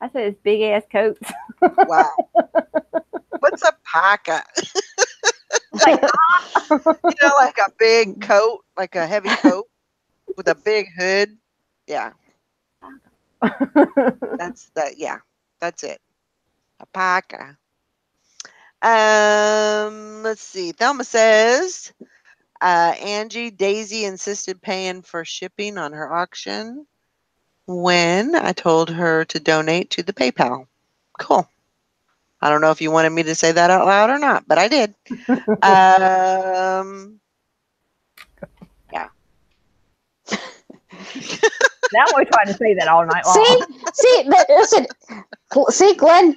I said it's big ass coats. Wow. What's a paca? Like, Like a big coat, like a heavy coat with a big hood. Yeah. That's that. Yeah, that's it. A paca. Let's see. Thelma says, Angie Daisy insisted paying for shipping on her auction when I told her to donate to the PayPal. Cool. I don't know if you wanted me to say that out loud or not, but I did. Yeah. now we're trying to say that all night long. Listen. Glenn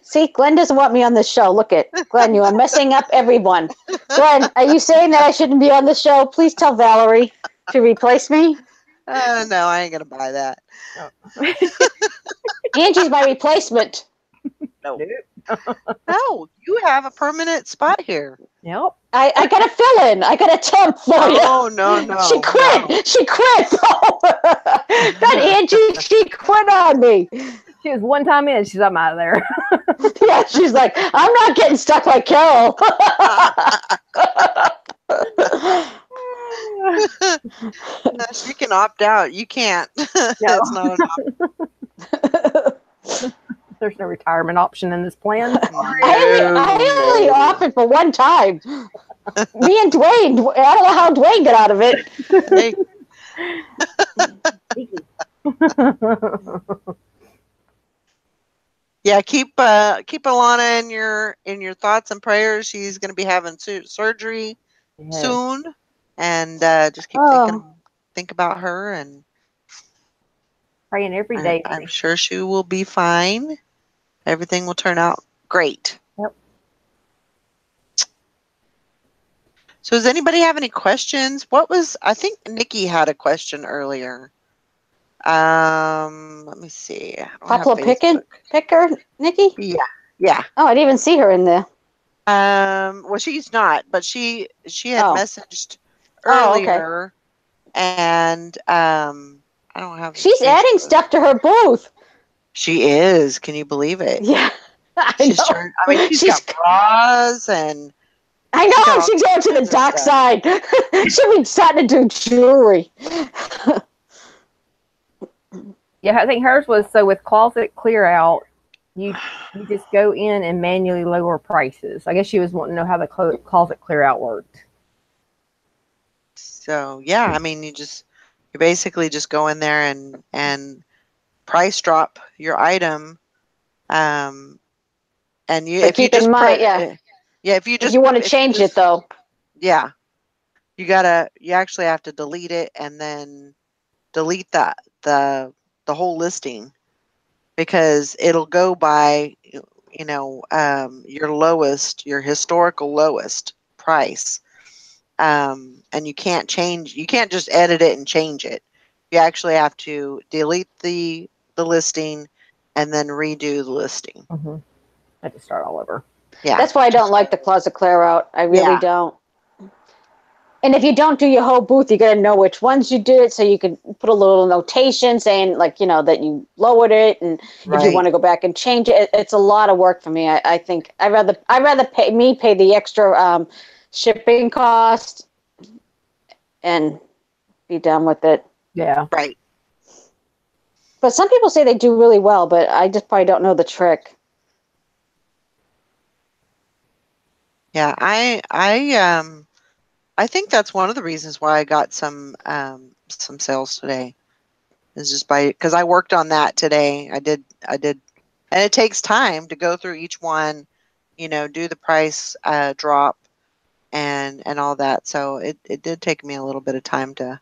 doesn't want me on this show. Look at Glenn, you are messing up everyone. Glenn, are you saying that I shouldn't be on the show? Please tell Valerie to replace me. No, I ain't gonna buy that. Angie's my replacement. No. No, you have a permanent spot here. Yep. I got to fill in. I got a temp for you. Oh, no. She quit. No. She quit. That Angie, she quit on me. She was one time in, she's I'm out of there. Yeah, she's like, I'm not getting stuck like Carol. She can opt out. You can't. It's not an option. There's no retirement option in this plan. I only offered for one time. Me and Dwayne, I don't know how Dwayne got out of it. Hey. Yeah, keep Alana in your thoughts and prayers. She's going to be having surgery soon, and just keep think about her and praying every day. I'm sure she will be fine. Everything will turn out great. Yep. So does anybody have any questions? I think Nikki had a question earlier. Let me see. I don't have Poplar Facebook. Picker, Nikki? Yeah. Yeah. Oh, I didn't even see her in there. Well, she's not, but she had Oh. messaged Oh, okay. earlier, and I don't have She's adding Facebook. stuff to her booth. She is. Can you believe it? Yeah, I She's know. turned. I mean, she's got bras and I she's got know all she's going to the kinds of dark stuff. side. She'll be starting to do jewelry. Yeah, I think hers was so with closet clear out, you just go in and manually lower prices. I guess she was wanting to know how the closet clear out worked. So yeah, I mean, you basically just go in there and price drop your item, and But if you keep in just mind, yeah, yeah, if you want to change it though, yeah, you actually have to delete it and then delete the whole listing, because it'll go by your historical lowest price, and you can't just edit it and change it. You actually have to delete the listing and then redo the listing. Mm-hmm. I had to start all over. Yeah, that's why I don't like the closet clear out. I really yeah, don't. And if you don't do your whole booth, you got to know which ones you do it, so you can put a little notation saying, like, that you lowered it, and if you want right. to go back and change it, it's a lot of work for me. I think I rather pay the extra shipping cost and be done with it. Yeah. Right. But some people say they do really well, but I just probably don't know the trick. Yeah, I think that's one of the reasons why I got some sales today. Is just because I worked on that today. I did, and it takes time to go through each one, do the price drop and all that. So it did take me a little bit of time to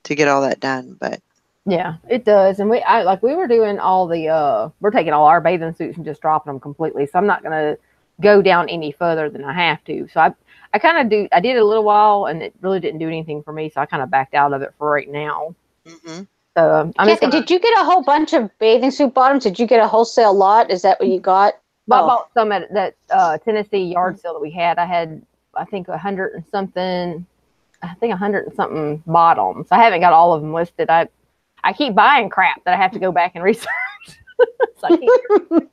get all that done. But Yeah, it does. And we were doing all the we're taking all our bathing suits and just dropping them completely. So I'm not gonna go down any further than I have to. So I kind of do. I did it a little while, and it really didn't do anything for me. So I kind of backed out of it for right now. mm-hmm. So I'm just Kathy, gonna. did you get a whole bunch of bathing suit bottoms? Did you get a wholesale lot? Is that what you got? I bought some at that Tennessee yard sale that we had. I think 100 and something. I think 100 and something bottoms. I haven't got all of them listed. I keep buying crap that I have to go back and research. So I can't.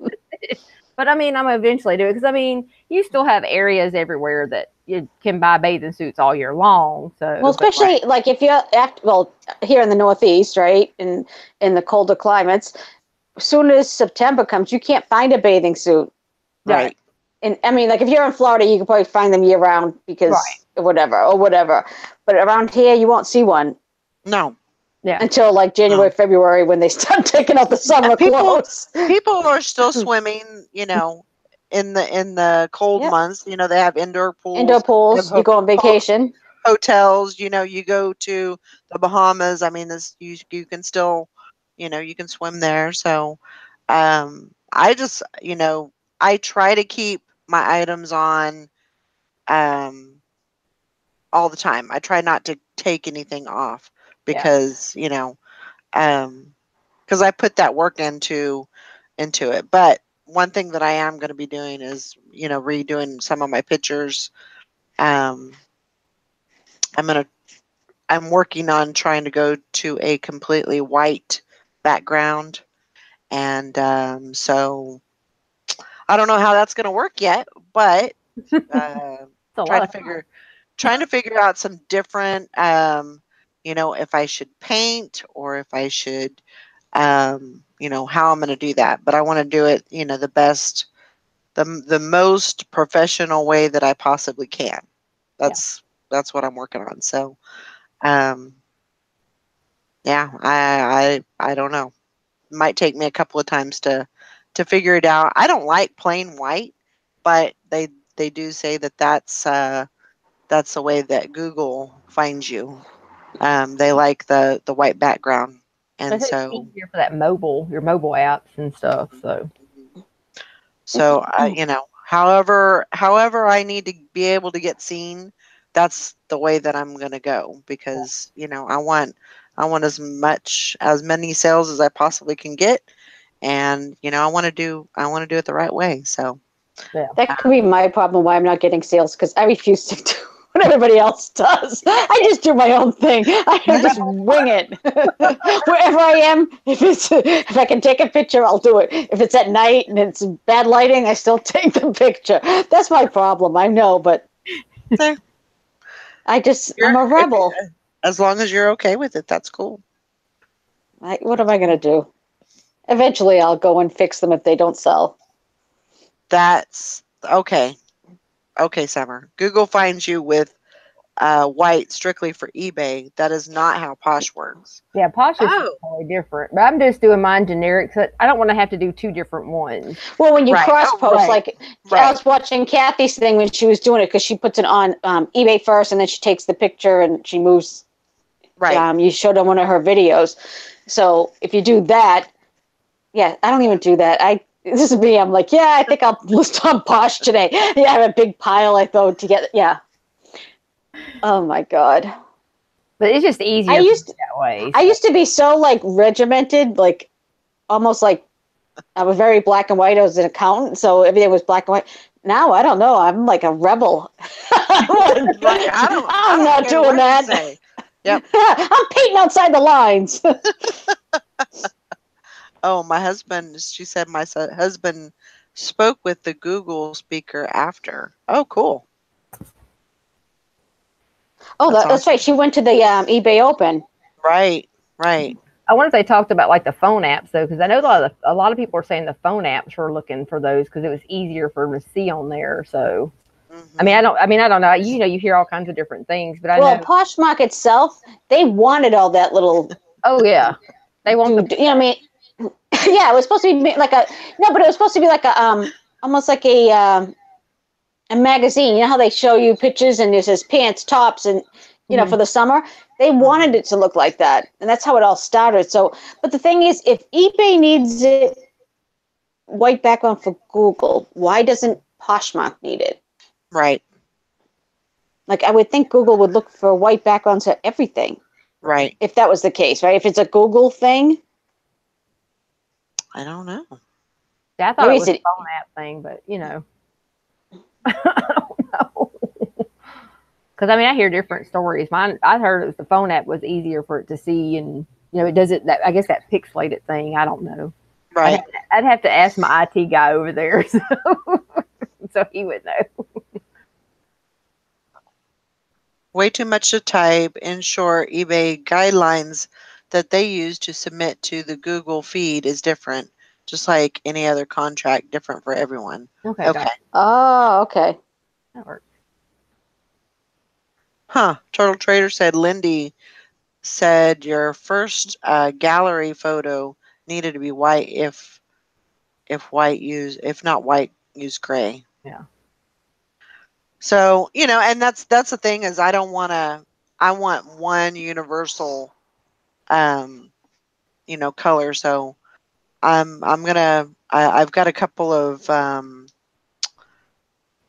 But I mean, I'm gonna eventually do it because I mean, you still have areas everywhere that you can buy bathing suits all year long. So, well, especially like if you're here in the Northeast, right, in the colder climates, as soon as September comes, you can't find a bathing suit. Right. And I mean, like if you're in Florida, you can probably find them year round because whatever. But around here, you won't see one. No. Yeah. Until like January, February, when they start taking out the summer clothes. People are still swimming, in the cold months. They have indoor pools. Indoor pools. You go on vacation. Hotels. You go to the Bahamas. I mean, you can still, you can swim there. So, I just, I try to keep my items on, all the time. I try not to take anything off because, because I put that work into it. But one thing that I am going to be doing is, redoing some of my pictures. Um, I'm working on trying to go to a completely white background, and so I don't know how that's going to work yet, but trying to figure out some different, if I should paint or if I should, how I'm going to do that. But I want to do it, the best, the most professional way that I possibly can. That's what I'm working on. So, um, yeah, I don't know. It might take me a couple of times to figure it out. I don't like plain white, but they do say that that's the way that Google finds you. They like the white background, and it's so easier for your mobile apps and stuff. So however I need to be able to get seen that's the way that I'm going to go because, I want as many sales as I possibly can get. And, I want to do it the right way. So that could be my problem why I'm not getting sales because I refuse to do what everybody else does. I just do my own thing. I just wing it. Wherever I am, if I can take a picture, I'll do it. If it's at night and it's bad lighting, I still take the picture. That's my problem. I know, but I'm a rebel. As long as you're okay with it, that's cool. What am I going to do? Eventually, I'll go and fix them if they don't sell. That's okay. Okay, Summer. Google finds you with white strictly for eBay. That is not how Posh works. Yeah, Posh is totally different. But I'm just doing mine generic. So I don't want to have to do 2 different ones. Well, when you cross-post, I was watching Kathy's thing when she was doing it because she puts it on eBay first and then she takes the picture and she moves. Right. You showed on one of her videos. So if you do that, yeah, I don't even do that. This is me. I'm like, yeah, I think I'll list on Posh today. Yeah, I have a big pile I throw together. Yeah. Oh my God. But it's just easier that way. I used to be so regimented, almost like I was very black and white. I was an accountant, so everything was black and white. Now I don't know. I'm like a rebel. I'm not doing that. Yep. I'm painting outside the lines. Oh, my husband, she said my husband spoke with the Google speaker after. Oh, cool. Oh, that's awesome. Right. She went to the eBay Open. Right. I wonder if they talked about the phone apps though, because I know a lot of people are saying the phone apps were looking for those because it was easier for them to see on there. So, I mean, I don't know. You hear all kinds of different things, but I know Poshmark itself, they wanted all that little. Oh yeah, they wanted. I mean. Yeah, it was supposed to be but it was supposed to be almost like a magazine. You know how they show you pictures and it says pants, tops, and for the summer. They wanted it to look like that, and that's how it all started. So, but the thing is, if eBay needs it white background for Google, why doesn't Poshmark need it? Right. I would think Google would look for white backgrounds for everything. Right. If that was the case, right? If it's a Google thing. I don't know. Yeah, I thought it was a phone app thing, but I don't know. Because I hear different stories. I heard it was the phone app was easier for it to see, and it does it. I guess that pixelated thing. I don't know. Right. I'd have to ask my IT guy over there, so he would know. Way too much to type. In short, eBay guidelines that they use to submit to the Google feed is different, just like any other contract, different for everyone. Okay. Oh, okay. That works. Huh. Turtle Trader said Lindy said your first gallery photo needed to be white if not white, use gray. Yeah. So, and that's the thing is I want one universal color. So I've got a couple of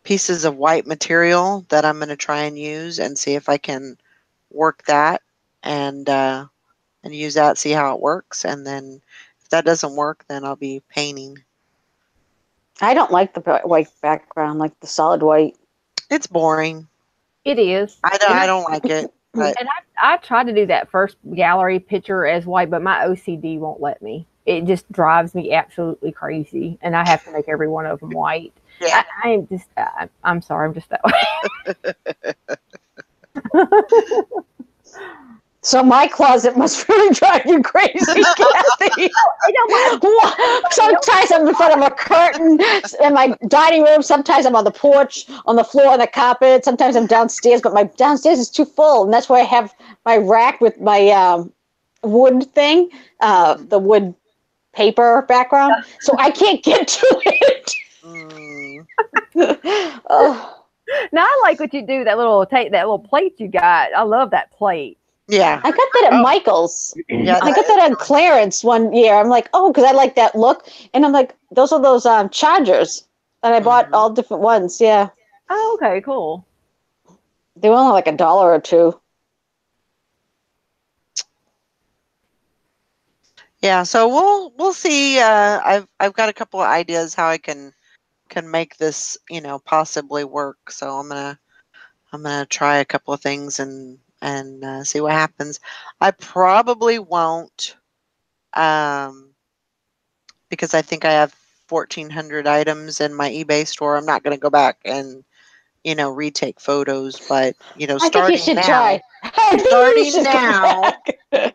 pieces of white material that I'm gonna try and use and see if I can work that and use that, see how it works, and then if that doesn't work, then I'll be painting. I don't like the white background, like the solid white. It's boring. It is. I don't like it. But. And I tried to do that first gallery picture as white, but my OCD won't let me. It just drives me absolutely crazy, and I have to make every one of them white. Yeah. I'm sorry, I'm just that way. So my closet must really drive you crazy, Kathy. Sometimes I'm in front of a curtain in my dining room. Sometimes I'm on the porch, on the floor, on the carpet. Sometimes I'm downstairs, but my downstairs is too full. And that's why I have my rack with my wood thing, the wood paper background. So I can't get to it. Now I like what you do, that little plate you got. I love that plate. Yeah. I got that at Michael's. Yeah, I got that on clearance one year. I'm like, because I like that look. And I'm like, those are those chargers. And I bought all different ones. Yeah. Oh, okay, cool. They were only like $1 or $2. Yeah, so we'll see. I've got a couple of ideas how I can make this, possibly work. So I'm gonna try a couple of things and see what happens. I probably won't, because I think I have 1,400 items in my eBay store. I'm not gonna go back and retake photos, but I think you should try. starting now, Yeah,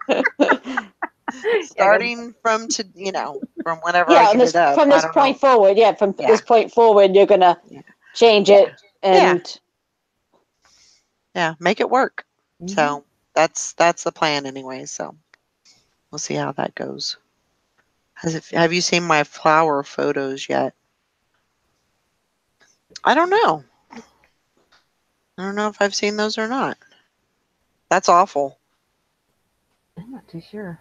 starting from from whenever I Yeah, get it up. from I this don't point know. forward, from Yeah, this point forward, you're gonna yeah, change yeah, it yeah, and yeah. Make it work. Mhm. So that's the plan anyway. So we'll see how that goes. Have you seen my flower photos yet? I don't know. I don't know if I've seen those or not. That's awful. I'm not too sure.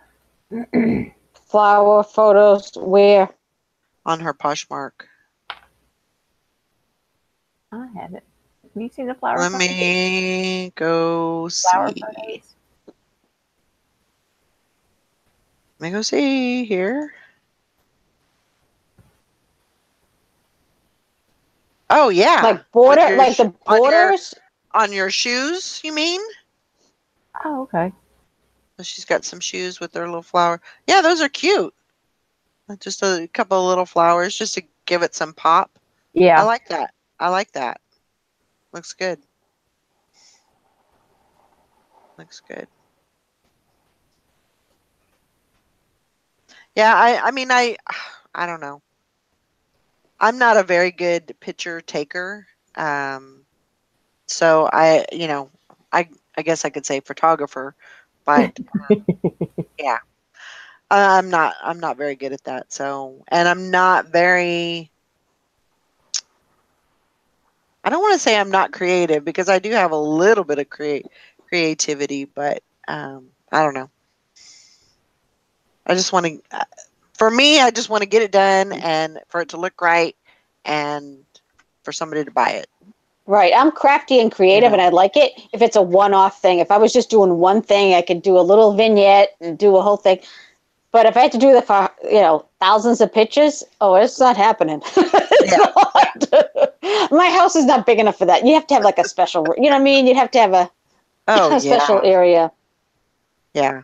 flower photos where On her Poshmark. I haven't. Have you seen the flower Let photos? me go Flower see. photos? Let me go see here. Oh yeah, like with border, your like the borders. on your shoes. You mean? Oh, okay. So she's got some shoes with their little flower. Yeah, those are cute. Just a couple of little flowers, just to give it some pop. I Yeah. like that. I like that. Looks good. Looks good. Yeah, I mean I don't know. I'm not a very good picture taker. Um so I guess I could say photographer, but yeah. I'm not very good at that. So, and I'm not very I don't want to say I'm not creative, because I do have a little bit of creativity, but I don't know. I just want to for me, I just want to get it done and for it to look right and for somebody to buy it. Right. I'm crafty and You creative and know. I like it if it's a one-off thing. If I was just doing one thing, I could do a little vignette and do a whole thing. But if I had to do that for, thousands of pictures, oh, it's not happening. It's Yeah. not. My house is not big enough for that. You have to have like a special, you know what I mean? You'd have to have Oh, a special yeah. area. Yeah.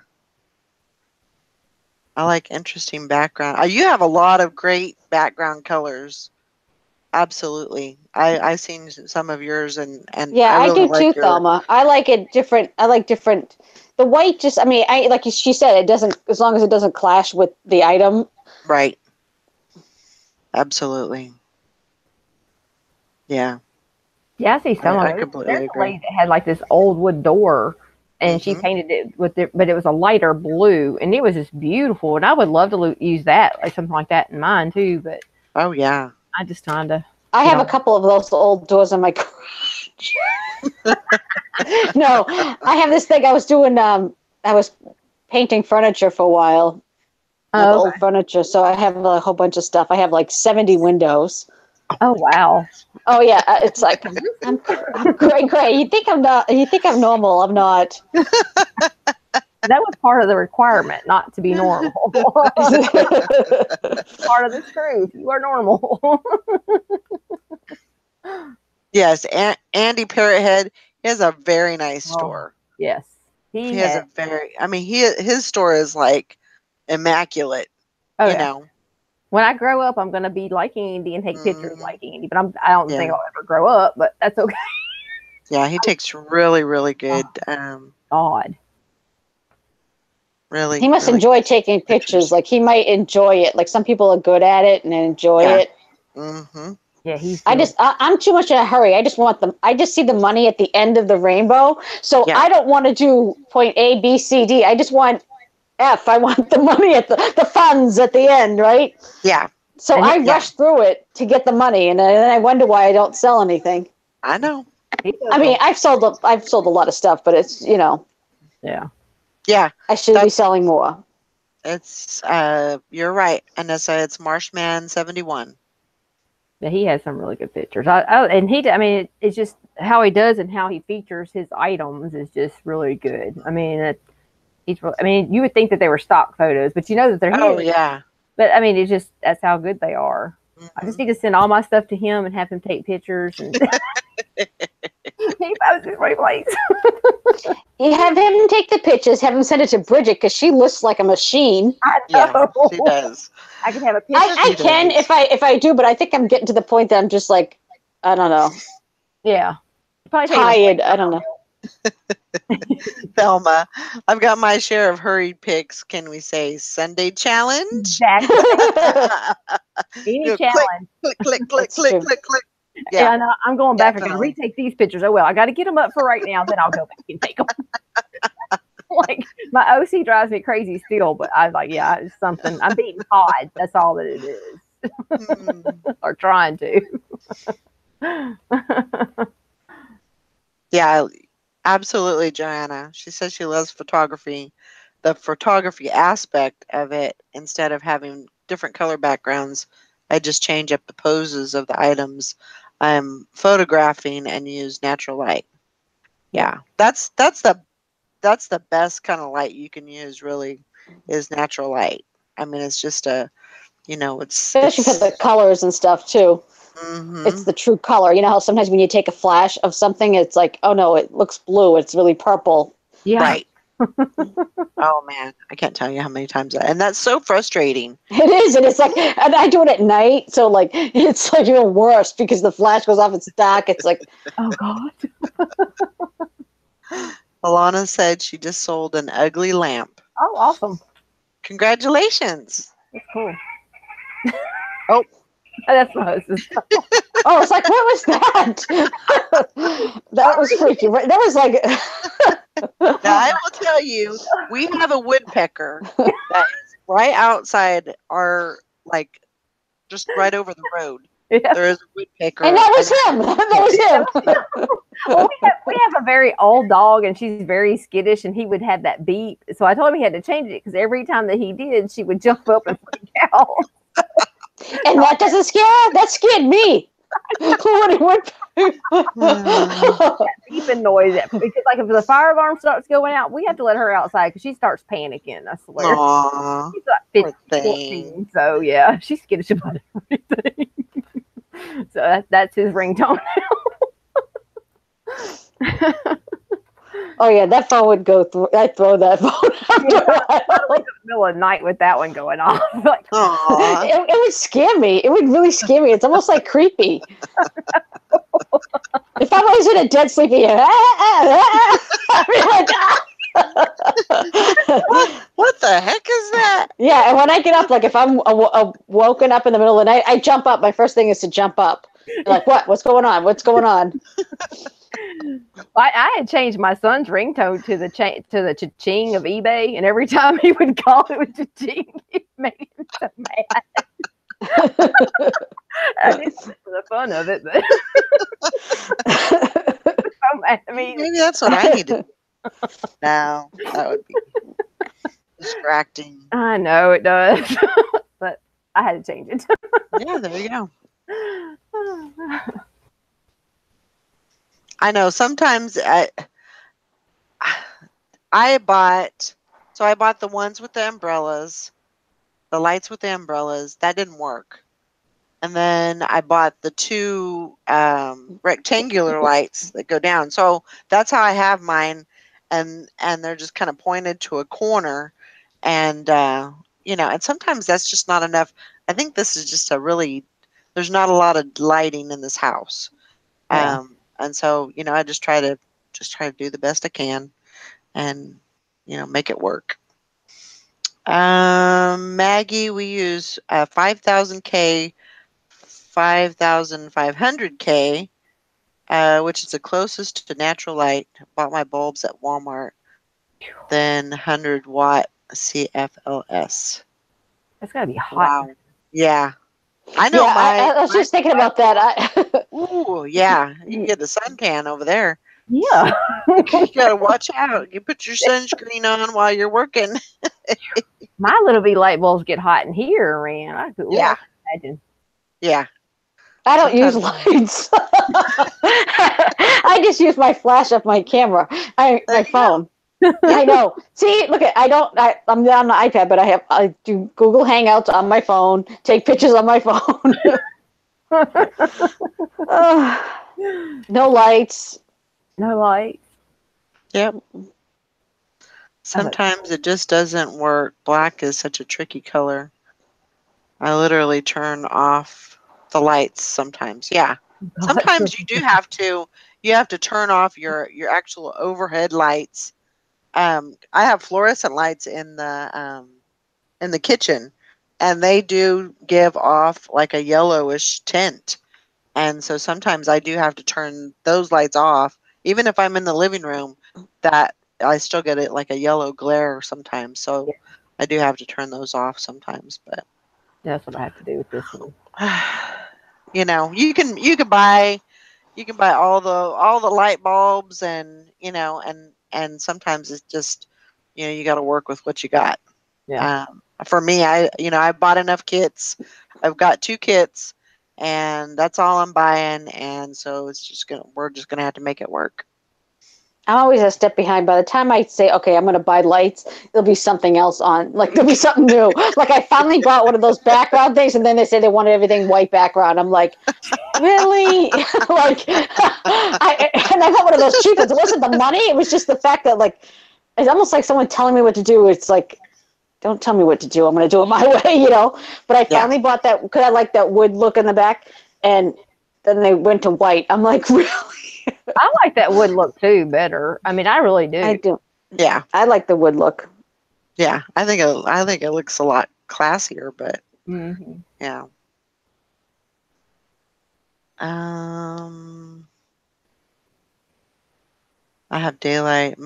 I like interesting background. You have a lot of great background colors. Absolutely. I've seen some of yours, and Yeah, I I really do too, like your Thelma. I like it different. I like different. The white just, I mean, I like she said, it doesn't, as long as it doesn't clash with the item. right. Absolutely. Yeah. Yeah, I see some of I it. completely There's a agree. lady that had like this old wood door, and she Mhm. painted it with it, but it was a lighter blue, and it was just beautiful. And I would love to use that, like something like that in mine too. But Oh yeah. I just kind of I get have a on. couple of those old doors in my garage. No, I have this thing I was doing. I was painting furniture for a while, like Oh, old okay. furniture. So I have a whole bunch of stuff. I have like 70 windows. Oh Oh my god. wow. Oh yeah, it's like I'm cray cray. You think I'm not? You think I'm normal? I'm not. That was part of the requirement, not to be normal. Part of the truth. You are normal. Yes, Andy Parrothead, he has a very nice Oh, store. yes. He He has had. a very I mean, his store is like immaculate, Oh you yeah. know. When I grow up, I'm gonna be like Andy and take pictures Mhm. like Andy. But I don't think Yeah. I'll ever grow up. But that's okay. Yeah, he takes really, really Oh good, God. He really, must really enjoy good taking pictures. pictures. Like he might enjoy it. Like some people are good at it and enjoy Yeah. it. Mhm. Yeah, he's good. I'm too much in a hurry. I just want them. I just see the money at the end of the rainbow. So Yeah. I don't want to do point A, B, C, D. I just want F. I want the money at the funds at the end, right? Yeah. So And I Yeah. rush through it to get the money, and then I wonder why I don't sell anything. I know. he does I mean, I've sold a lot of stuff, but it's yeah. Yeah. I should be That's selling more. it's you're right, Anissa, it's Marshman 71. Yeah, he has some really good pictures. And I mean, it's just how he does and how he features his items is just really good. I mean, I mean, you would think that they were stock photos, but you know that they're his. Oh yeah. But I mean, it's just that's how good they are. I just Mhm. need to send all my stuff to him and have him take pictures, and he posts it right place. You have him take the pictures, have him send it to Bridget because she looks like a machine. I Yeah, know. she does. I can have a picture. I can does. if I do, but I think I'm getting to the point that I'm just like, I don't know, Yeah. Probably take a tired. I don't know. Thelma, I've got my share of hurried picks. Can we say Sunday challenge? exactly any You know, challenge. click, click, click, That's click, true. click, click. Yeah, Yeah, I'm going back. I got to definitely. retake these pictures. Oh well, I got to get them up for right now. Then I'll go back and take them. Like my OC drives me crazy still, but I was like, yeah, it's something. I'm beating odds. That's all that it is, or trying to. Yeah, absolutely, Joanna. She says she loves photography, the photography aspect of it. Instead of having different color backgrounds, I just change up the poses of the items I'm photographing and use natural light. Yeah, that's the best kind of light you can use. Really, is natural light. I mean, it's just Especially for the colors and stuff too. It's Mhm. the true color. You know how sometimes when you take a flash of something, it's like, oh no, it looks blue. It's really purple. Yeah, Right. Oh man, I can't tell you how many times and that's so frustrating. It is, and it's like, and I do it at night, so like it's like even worse because the flash goes off. It's dark. It's like, oh God. Alana said she just sold an ugly lamp. Oh, awesome. Congratulations. That's cool. Oh, That's my hostess. oh, it's like, what was that? That was freaky. That was like, now I will tell you, we have a woodpecker that is right outside our like just right over the road. Yeah. There is a woodpecker. and that was him. That was him. Well, we have a very old dog, and she's very skittish, and he would have that beep. So I told him he had to change it because every time that he did, she would jump up and freak out. And that doesn't scare. That scared me. What? Beeping noise because, like, if the fire alarm starts going out, we have to let her outside because she starts panicking. I swear. Aw, She's like poor 15, thing. 14, so yeah, she's skittish about everything. So that's his ringtone. Oh yeah, that phone would go through. I'd throw that phone after a while. Like in the middle of the night with that one going off. Like, Aw. It would scare me. It would really scare me. It's almost like creepy. If I was in a dead sleepy, I'd be like, What the heck is that? yeah. And when I get up, like if I'm woken up in the middle of the night, I jump up. My first thing is to jump up. Like, what? What's going on? What's going on? I had changed my son's ringtone to the cha-ching of eBay, and every time he would call, it was cha-ching. It made him so mad. I did it for the fun of it, but so mad at me. Maybe that's what I need to do. No, that would be distracting. I know it does, but I had to change it. Yeah, there you go. I know sometimes I bought the ones with the umbrellas, the lights with the umbrellas. That didn't work. And then I bought the two rectangular lights that go down. So that's how I have mine, and they're just kind of pointed to a corner, and and sometimes that's just not enough. I think this is just there's not a lot of lighting in this house, Yeah. and so I just try to do the best I can, and make it work. Maggie, we use 5000K, 5500K, which is the closest to natural light. Bought my bulbs at Walmart. Then 100-watt CFLS. It's gotta be hot. Wow. Yeah. I know Yeah, I was just thinking about that. Ooh, yeah. You can get the suntan over there. Yeah. You gotta watch out. You put your sunscreen on while you're working. My little bitty light bulbs get hot in here, man. I could Yeah. imagine. Yeah. I don't use Sometimes. lights. I just use my flash of my camera, There my you go. phone. I know. See, look at I'm on the iPad, but I do Google Hangouts on my phone, take pictures on my phone. No lights. No lights. Yep. Oh, that's Sometimes it just doesn't work. Black is such a tricky color. I literally turn off the lights sometimes. Yeah. gotcha. Sometimes you have to turn off your actual overhead lights. I have fluorescent lights in the kitchen, and they do give off like a yellowish tint. And so sometimes I do have to turn those lights off, even if I'm in the living room, that I still get it like a yellow glare sometimes. So Yeah, I do have to turn those off sometimes. But that's what I have to do with this one. you know, you can buy all the light bulbs, and and sometimes it's just you got to work with what you got. Yeah. For me, I bought enough kits. I've got 2 kits, and that's all I'm buying. And so we're just gonna have to make it work. I'm always a step behind. By the time I say, okay, I'm going to buy lights, there'll be something else on. Like, there'll be something new. Like, I finally bought one of those background things, and then they say they wanted everything white background. I'm like, really? Like, and I got one of those cheap ones. It wasn't the money. It was just the fact that, like, it's almost like someone telling me what to do. It's like, don't tell me what to do. I'm going to do it my way. But I Yeah. finally bought that because I like that wood look in the back. And then they went to white. I'm like, really? I like that wood look too better. I mean, I really I do. do. Yeah. I like the wood look. Yeah. I think it looks a lot classier, but Hmm. yeah. Um, I have daylight.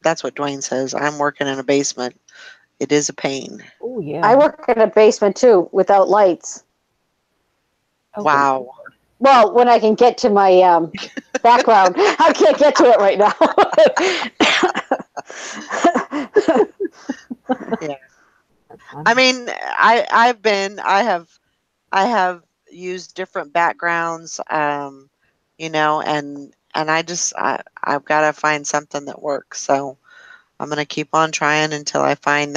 That's what Dwayne says. I'm working in a basement. It is a pain. Oh I yeah. work in a basement too without lights. Oh good Wow. lord. Well, when I can get to my background, I can't get to it right now. Yeah. That's I funny. mean, I have used different backgrounds, and I've got to find something that works. So I'm gonna keep on trying until I find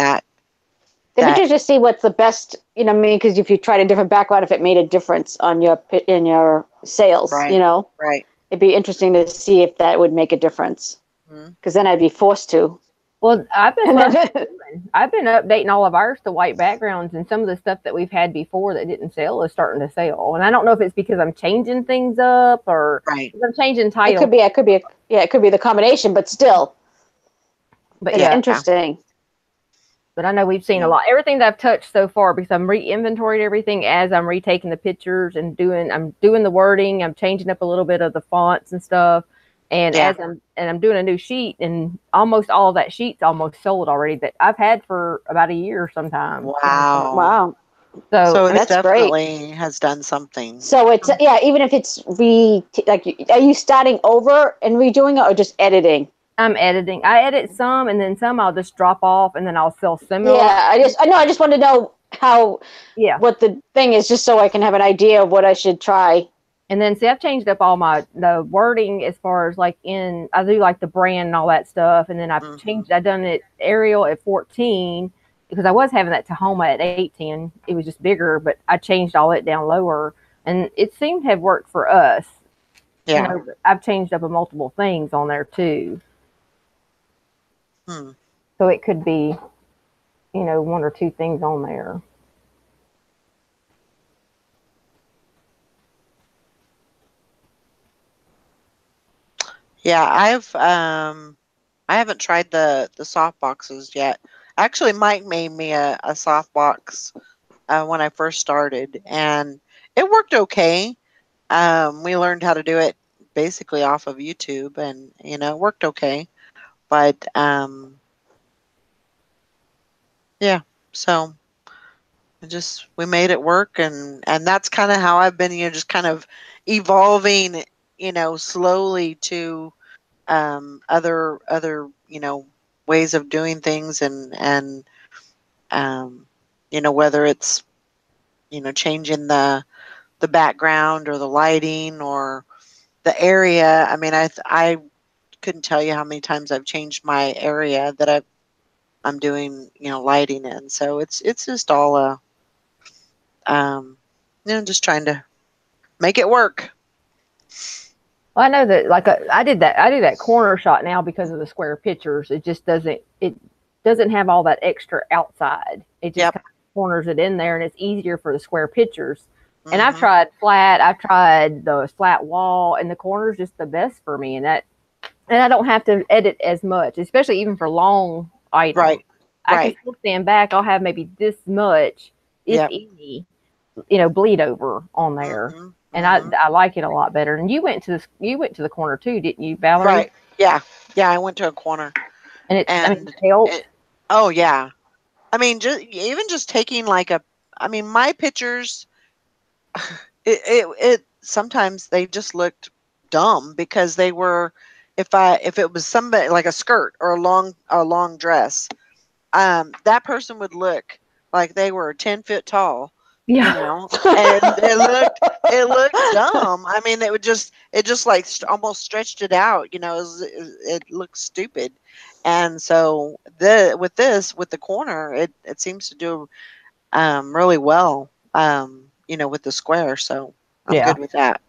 It'd be that interesting to see what's the best, I mean, because if you tried a different background, if it made a difference on in your sales, right, right. it'd be interesting to see if that would make a difference. Mhm. Because then I'd be forced to. Well, that's And what I've then, been doing. I've been updating all of ours to white backgrounds, and some of the stuff that we've had before that didn't sell is starting to sell. And I don't know if it's because I'm changing things up or Right. I'm changing it titles. could be, it could be the combination, but still, But it's yeah, Yeah. interesting. but I know we've seen a Yeah. lot. Everything that I've touched so far, because I'm re-inventoried everything as I'm retaking the pictures and I'm doing the wording. I'm changing up a little bit of the fonts and stuff. And Yeah. I'm doing a new sheet, and almost all of that sheet's almost sold already that I've had for about a year sometimes. Wow. Wow. So So I it mean, That's great. definitely has done something. So it's, yeah, even if it's are you starting over and redoing it or just editing? I'm editing. I edit some, and then some I'll just drop off, and then I'll sell similar. Yeah, I just want to know Yeah. what the thing is, just so I can have an idea of what I should try. And then see, I've changed up all the wording as far as like I do like the brand and all that stuff, and then Hmm. I've done it Arial at 14 because I was having that Tahoma at 18. It was just bigger, but I changed all it down lower, and it seemed to have worked for us. Yeah. But I've changed up a multiple things on there too, Hmm. so it could be one or two things on there. Yeah. I haven't tried the soft boxes yet. Actually, Mike made me a soft box when I first started, and it worked okay. We learned how to do it basically off of YouTube, and it worked okay. But yeah, so we made it work, and that's kind of how I've been, just kind of evolving, slowly to other ways of doing things, and um, whether it's changing the the background or the lighting or the area. I mean, I couldn't tell you how many times I've changed my area that I'm doing, lighting in. So it's just all just trying to make it work. Well, I know that, like, I do that corner shot now because of the square pictures. It just doesn't have all that extra outside. It just kind of corners it in there, and it's easier for the square pictures. And I've tried flat, I've tried the flat wall, and the corner's just the best for me. And I don't have to edit as much, especially even for long items. Right. I can still stand back. I'll have maybe this much, if any, bleed over on there. And I like it a lot better. And you went to the corner too, didn't you, Valerie? Right. Yeah. Yeah, I went to a corner. And it helped. Oh yeah. I mean, just taking my pictures, it sometimes they just looked dumb because they were, if it was somebody like a skirt or a long dress, that person would look like they were 10 feet tall. Yeah. And it looked dumb. I mean, it just like almost stretched it out. It looked stupid. And so with the corner, it seems to do really well. With the square. So I'm good with that.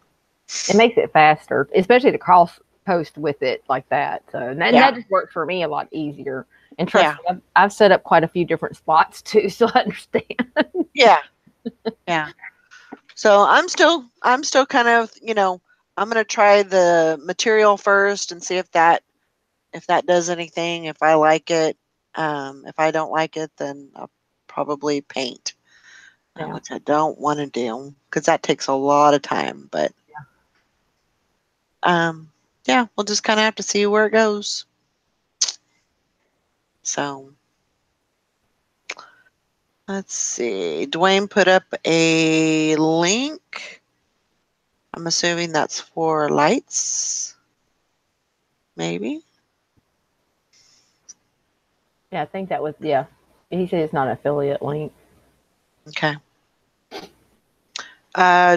It makes it faster, especially to cross post with it like that. So that just works for me a lot easier. And trust me, I've set up quite a few different spots too, so I understand. Yeah. Yeah. So I'm still kind of, I'm going to try the material first and see if that does anything, if I like it. If I don't like it, then I'll probably paint, which I don't want to do because that takes a lot of time. But we'll just kind of have to see where it goes. So let's see. Dwayne put up a link. I'm assuming that's for lights. Maybe. Yeah, I think that was, He said it's not an affiliate link. Okay.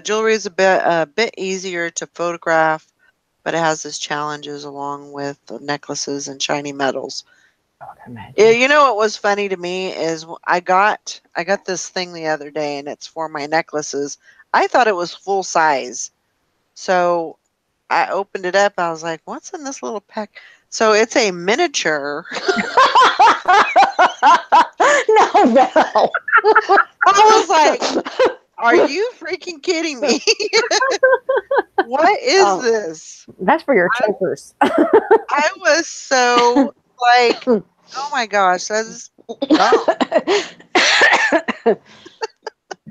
Jewelry is a bit easier to photograph, but it has its challenges along with the necklaces and shiny metals. You know what was funny to me is I got this thing the other day, and it's for my necklaces. I thought it was full size, so I opened it up. I was like, "What's in this little pack?" So it's a miniature. No, Val. I was like, are you freaking kidding me? What is this? That's for your chokers. I was so like, oh my gosh, that's dumb.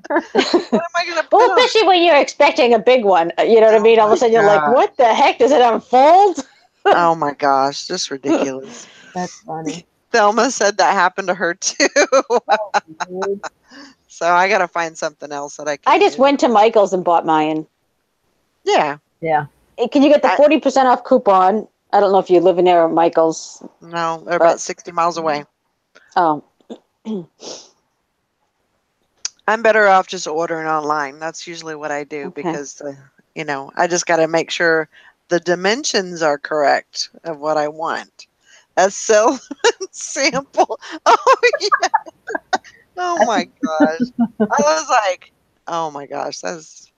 What am I going to put Well, especially when you're expecting a big one. You know what I mean? All of a sudden you're like, what the heck? Does it unfold? Oh my gosh, just ridiculous. That's funny. Thelma said that happened to her too. So I got to find something else that I can I just went to Michael's and bought mine. Yeah. Yeah. Can you get the 40% off coupon? I don't know if you live near Michael's. No, they're about 60 miles away. Oh. I'm better off just ordering online. That's usually what I do because, I just got to make sure the dimensions are correct of what I want. A cell sample. Oh, yeah. Oh, my gosh. I was like, oh, my gosh. That's,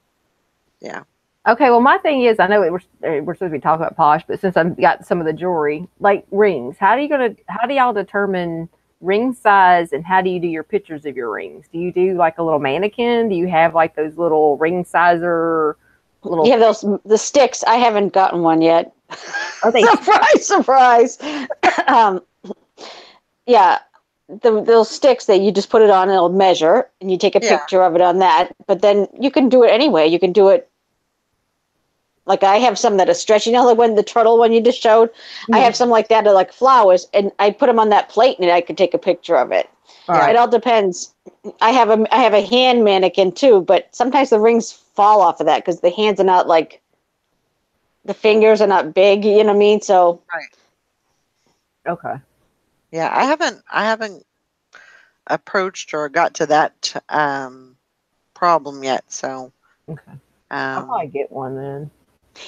yeah. Okay, well, my thing is, I know we're supposed to be talking about Posh, but since I've got some of the jewelry, like rings, how do y'all determine ring size, and how do you do your pictures of your rings? Do you do like a little mannequin? Do you have like those little ring sizer little? You have the sticks. I haven't gotten one yet. Are they surprise? Yeah, those sticks that you just put it on and it'll measure, and you take a picture of it on that. But then you can do it anyway. You can do it. Like I have some that are stretchy. Like when the turtle one you just showed, I have some like that are like flowers, and I put them on that plate, and I could take a picture of it. It all depends. I have a hand mannequin too, but sometimes the rings fall off of that because the hands are not like the fingers are not big. You know what I mean? So okay. Yeah, I haven't approached or got to that problem yet. So Okay. I'll probably get one then.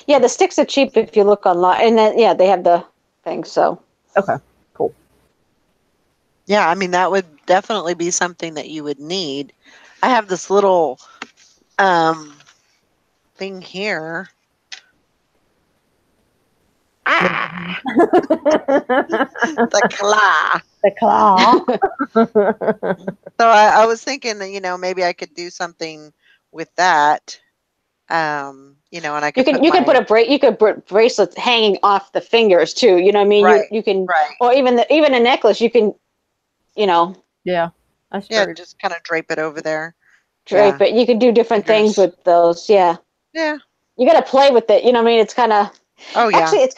Yeah, the sticks are cheap if you look online, and then they have the thing. So okay, cool. Yeah, I mean that would definitely be something that you would need. I have this little thing here. Ah, the claw. The claw. So I was thinking that maybe I could do something with that. And I you could put bracelets hanging off the fingers too. You know what I mean? right, You can, right. or even a necklace. You can, Yeah, that's Yeah, true. just kind of drape it over there. Yeah, drape it. You can do different things fingers. with those. Yeah, Yeah. you got to play with it. You know what I mean? It's kind of. Oh yeah. Actually, it's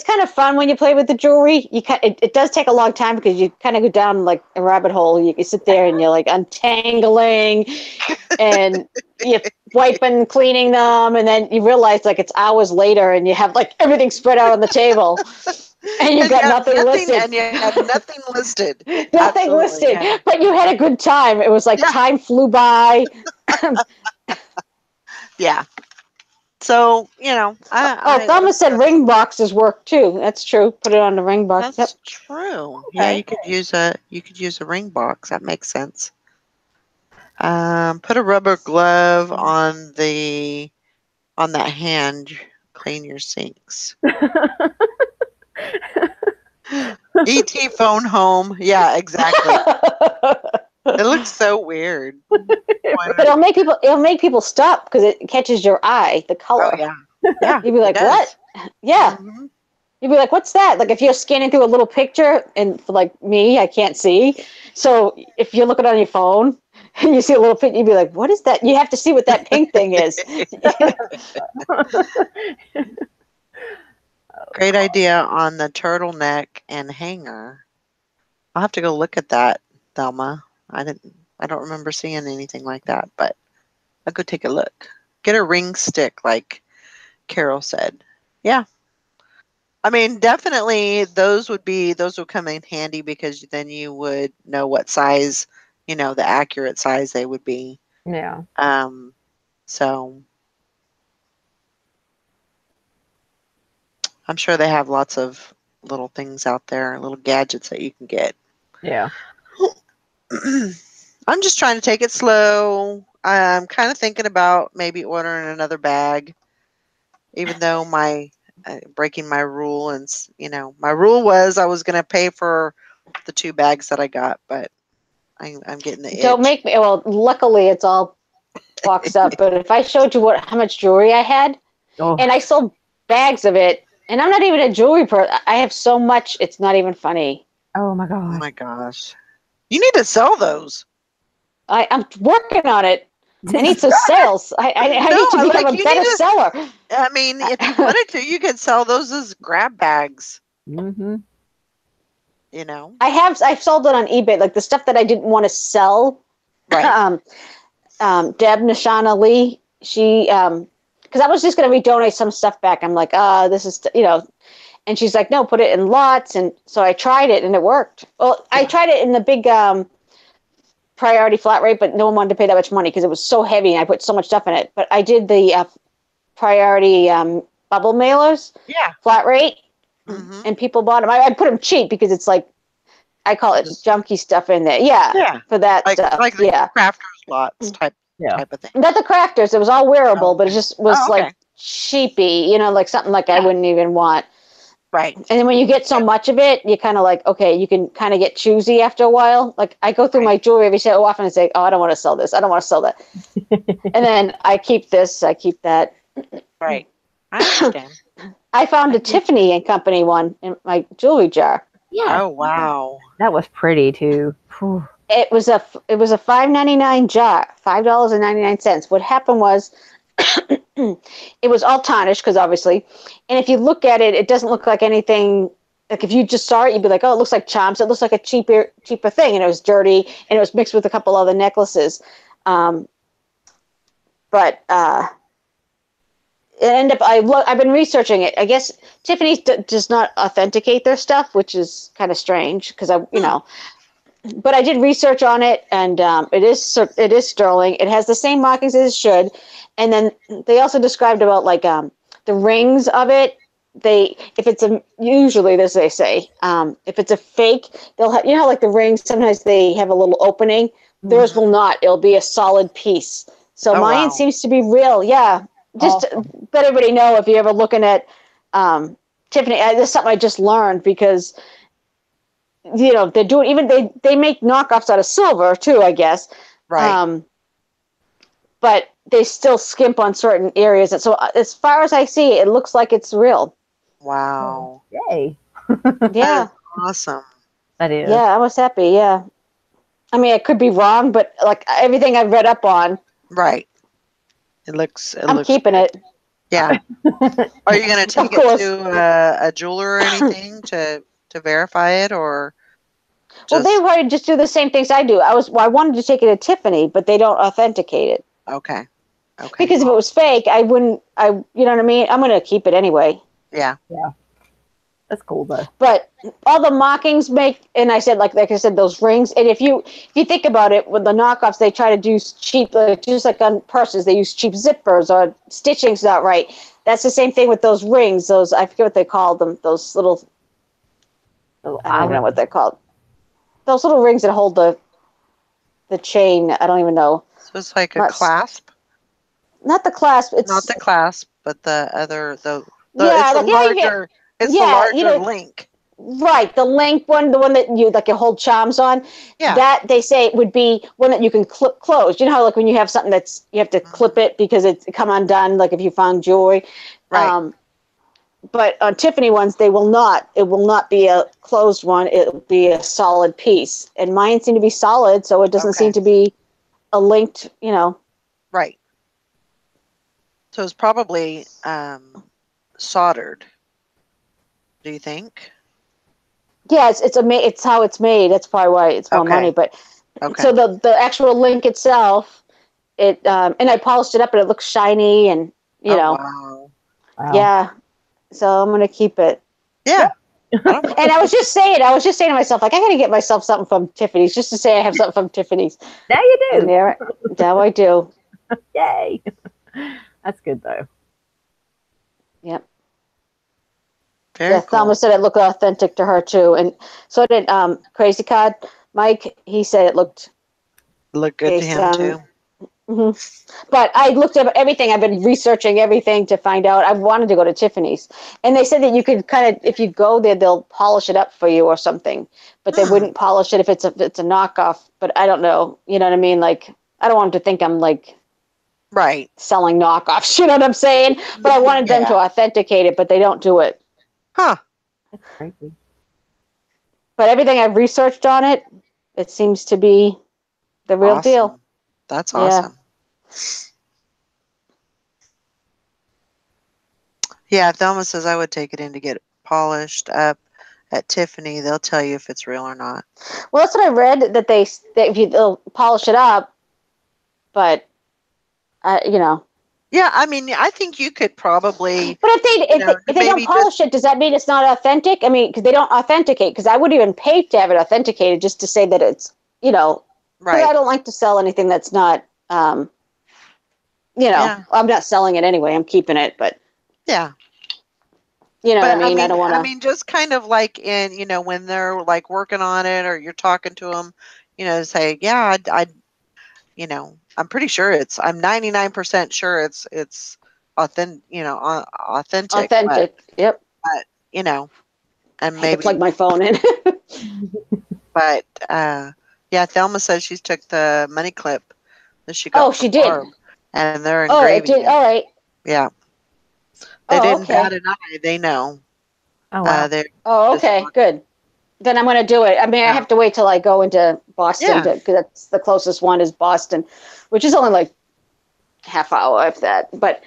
kind of fun when you play with the jewelry. It does take a long time because you kind of go down like a rabbit hole. You sit there and you're like untangling, and you're wiping, cleaning them, and then you realize like it's hours later, and you have like everything spread out on the table, and you've And you got have nothing listed. and you have nothing listed. Nothing Absolutely. listed, Yeah. but you had a good time. It was like Yeah. time flew by. Yeah. So, Oh, Thelma said ring boxes work too. That's true. Put it on the ring box. Yep. that's true. Yeah, Okay. you could use a ring box. That makes sense. Put a rubber glove on that hand. Clean your sinks. ET phone home. Yeah, exactly. It looks so weird. But it'll make people stop because it catches your eye, the Oh color. yeah. Yeah. You'd be like, it what? does. Yeah. Hmm. You'd be like, what's that? Like if you're scanning through a little picture and for like me, I can't see. So if you look it on your phone and you see a little picture, you'd be like, what is that? You have to see what that pink thing is. Great idea on the turtleneck and hanger. I'll have to go look at that, Thelma. I don't remember seeing anything like that, but I'll go take a look. Get a ring stick, like Carol said. Yeah. I mean, definitely those would come in handy because then you would know what size, the accurate size they would be. Yeah. So I'm sure they have lots of little things out there, little gadgets that you can get. Yeah. I'm just trying to take it slow. I'm kind of thinking about maybe ordering another bag, even though my breaking my rule my rule was I was going to pay for the 2 bags that I got, but I'm getting the Don't itch. make me. Well, luckily it's all boxed up. But if I showed you how much jewelry I had, Oh. and I sold bags of it, and I'm not even a jewelry person. I have so much, it's not even funny. Oh my Oh gosh. my gosh. You need to sell those. I'm working on it. I need some sales. I No, need to become like a you need better to. seller. I mean, if you wanted to, you could sell those as grab bags. Mm-hmm. I've sold it on eBay, like the stuff that I didn't want to sell. Right. Deb Nashana Lee, she because I was just going to redonate some stuff back. I'm like, this is and she's like, no, put it in lots. And so I tried it and it worked. Well, I tried it in the big priority flat rate, but no one wanted to pay that much money because it was so heavy and I put so much stuff in it. But I did the priority bubble mailers, Yeah. flat rate, Mm-hmm. and people bought them. I put them cheap because it's like I call it junky stuff in there. Yeah, Yeah. for that stuff. Like the crafters lots type of thing. Not the crafters. It was all wearable, Oh, but it okay. just was Oh, okay. like cheapy. Like something like I Yeah. wouldn't even want. Right. And then when you get so much of it, you kind of like, okay, you can kind of get choosy after a while. Like I go through my jewelry every so often and say, oh, I don't want to sell this. I don't want to sell that. And then I keep this, I keep that. Right. I understand. I found a Tiffany and Company one in my jewelry jar. Yeah. Oh wow. That was pretty too. Whew. It was a $5.99 jar, $5.99. What happened was it was all tarnished because obviously, and if you look at it, it doesn't look like anything. Like if you just saw it, you'd be like, "Oh, it looks like charms. It looks like a cheaper thing." And it was dirty, and it was mixed with a couple other necklaces. But it ended up. I've been researching it. I guess Tiffany's does not authenticate their stuff, which is kind of strange because but I did research on it, and it is sterling. It has the same markings as it should, and then they also described about like the rings of it. If it's a usually as they say, if it's a fake, they'll have, you know how like the rings sometimes they have a little opening. Theirs will not. It'll be a solid piece. So Oh, mine wow. seems to be real. Yeah, just to let everybody know if you're ever looking at Tiffany. This is something I just learned because they're doing, even they make knockoffs out of silver too, I guess. Right. But they still skimp on certain areas. And so as far as I see, it looks like it's real. Wow. Yay. That Yeah. is awesome. That is. Yeah, I was happy. Yeah. I mean, I could be wrong, but like everything I've read up on, Right. It looks I'm keeping good. it. Yeah. Are you going to Of take it course. to a jeweler or anything to verify it, or Well, they just probably just do the same things I do. I wanted to take it to Tiffany, but they don't authenticate it. okay? Okay. Because if it was fake, I wouldn't. You know what I mean? I'm going to keep it anyway. Yeah. Yeah. That's cool though. But all the mockings make, and I said, like I said, those rings. And if you think about it, with the knockoffs, they try to do cheap, like just like on purses, they use cheap zippers or stitching's not right. That's the same thing with those rings. Those, I forget what they call them. Those little, I don't even know what they're called. Those little rings that hold the chain. I don't even know. So it's like a clasp. Not the clasp. It's Not the clasp, but the other yeah, it's a like yeah, you get larger it's the yeah, larger link. right, the link one, the one that you like you hold charms on. Yeah. That they say would be one that you can clip closed. You know how like when you have something that's you have to clip it because it's come undone. Like if you found jewelry, Right. but on Tiffany ones they will not. It will not be a closed one. It will be a solid piece. And mine seem to be solid, so it doesn't seem to be a linked. Right. So it's probably soldered. Do you think? Yeah, it's how it's made. That's probably why it's more money. But so the actual link itself, and I polished it up and it looks shiny and Wow. yeah. So I'm gonna keep it. Yeah. And I was just saying to myself, like I gotta get myself something from Tiffany's just to say I have something from Tiffany's. Now you do. Now I do. Yay. That's good though. Yep. Very cool. Thelma said it looked authentic to her too, and so did Crazy Cod Mike. He said it looked good to him too. Mm-hmm. But I looked up everything. I've been researching everything to find out. I wanted to go to Tiffany's, and they said that you could kind of, if you go there, they'll polish it up for you or something. But they wouldn't polish it if it's a knockoff. But I don't know. You know what I mean? Like I don't want them to think I'm like selling knockoffs. You know what I'm saying? But I wanted them to authenticate it, but they don't do it. Huh? That's crazy. But everything I've researched on it, it seems to be the real deal. That's awesome. Yeah, Thelma says I would take it in to get polished up at Tiffany. They'll tell you if it's real or not. Well, that's what I read, that they'll polish it up, but Yeah, I mean, I think you could probably. But if they don't polish it, does that mean it's not authentic? I mean, because they don't authenticate. Because I would even pay to have it authenticated just to say that it's Right. I don't like to sell anything that's not. I'm not selling it anyway. I'm keeping it, but yeah. You know what I mean? I don't want to. I mean, just kind of like in, when they're like working on it or you're talking to them, say, yeah, I'm pretty sure I'm 99% sure it's authentic, authentic. Authentic. Yep. But, and maybe. I plug my phone in. But, yeah, Thelma says she took the money clip that she got. Oh, she did. Barb, and they're engraving. Oh, it did. All right. Yeah. They didn't bat an eye. They know. Oh, wow. Okay. Good. Then I'm going to do it. I mean, I have to wait till I go into Boston because that's the closest one is Boston, which is only like half hour if that. But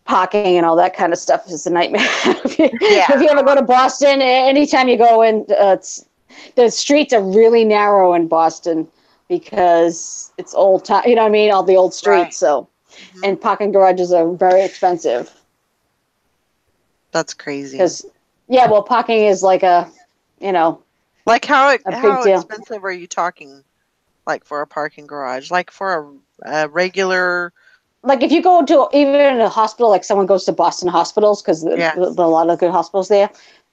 parking and all that kind of stuff is a nightmare. If you ever go to Boston, anytime you go in, the streets are really narrow in Boston because it's old time. You know what I mean? All the old streets. Right. So, and parking garages are very expensive. That's crazy. Because, parking is like a, Like how A big deal. expensive are you talking? Like for a parking garage, like for a regular. Like if you go to even a hospital, like someone goes to Boston hospitals because Yeah. a lot of good hospitals there,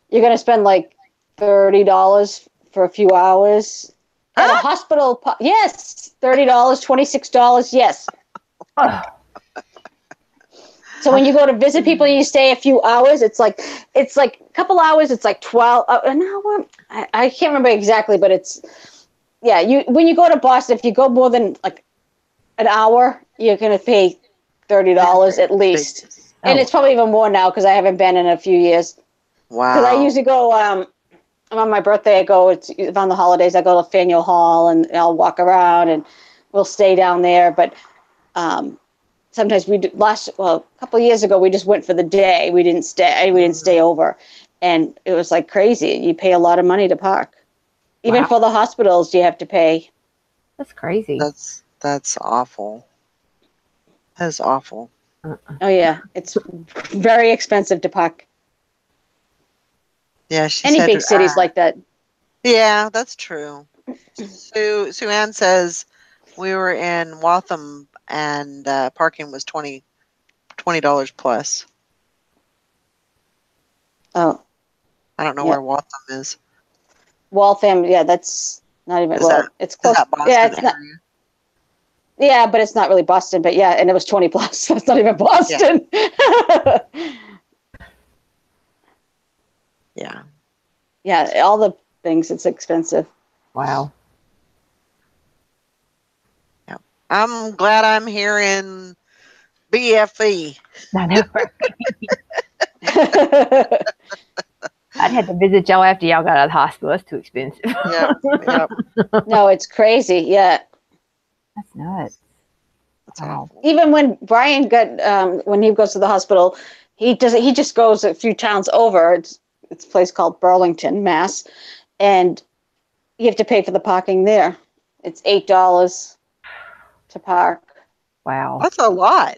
you're gonna spend like $30 for a few hours at a hospital. Yes, $30, $26. Yes. So when you go to visit people and you stay a few hours, it's like a couple hours. It's like 12 an hour. I can't remember exactly, but it's when you go to Boston, if you go more than like an hour, you're gonna pay $30 at least, and it's probably even more now because I haven't been in a few years. Wow. Because I usually go on my birthday. I go around the holidays. I go to Faneuil Hall and I'll walk around and we'll stay down there. But sometimes we do, a couple of years ago we just went for the day. We didn't stay. We didn't stay over, and it was like crazy. You pay a lot of money to park. Even for the hospitals, you have to pay. That's crazy. That's awful. That's awful. Oh yeah, it's very expensive to park. Yeah, she Any said big cities like that. Yeah, that's true. Sue Ann says we were in Waltham and parking was $20 plus. Oh, I don't know where Waltham is. Waltham, yeah, that's not even. It's close. Is that Boston Yeah, it's area? not. Yeah, but it's not really Boston. But yeah, and it was 20 plus. That's not even Boston. Yeah. Yeah, all the things. It's expensive. Wow. Yeah. I'm glad I'm here in BFE. I know. I'd have to visit y'all after y'all got out of the hospital. That's too expensive. Yep. No, it's crazy. Yeah. That's nuts. That's awful. Even when Brian got when he goes to the hospital, he just goes a few towns over. It's a place called Burlington, Mass, and you have to pay for the parking there. It's $8 to park. Wow. That's a lot.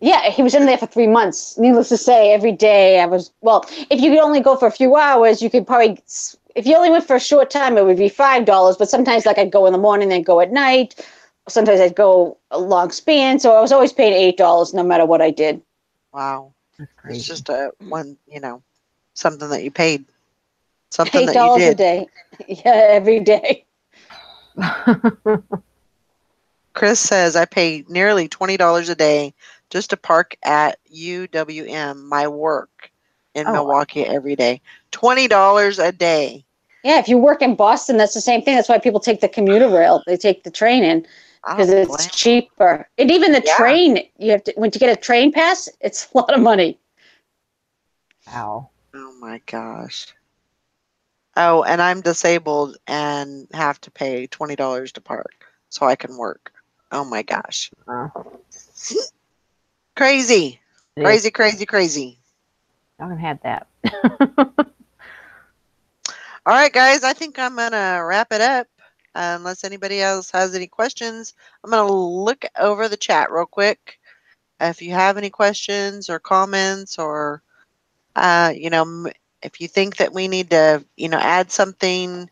Yeah, he was in there for 3 months. Needless to say, every day if you could only go for a few hours, you could probably, if you only went for a short time, it would be $5. But sometimes, like, I'd go in the morning, then go at night. Sometimes I'd go a long span. So I was always paying $8 no matter what I did. Wow. That's crazy. It's just something that you paid. Something that you $8 did. a day. Yeah, every day. Chris says I pay nearly $20 a day just to park at UWM, my work in Milwaukee every day. $20 a day. Yeah, if you work in Boston, that's the same thing. That's why people take the commuter rail. They take the train in because it's cheaper. And even the train, you have to, when you get a train pass, it's a lot of money. Wow. Oh my gosh. Oh, and I'm disabled and have to pay $20 to park so I can work. Oh my gosh. Crazy. Crazy, crazy, crazy. Y'all can have that. All right, guys, I think I'm going to wrap it up. Unless anybody else has any questions, I'm going to look over the chat real quick. If you have any questions or comments or, if you think that we need to, add something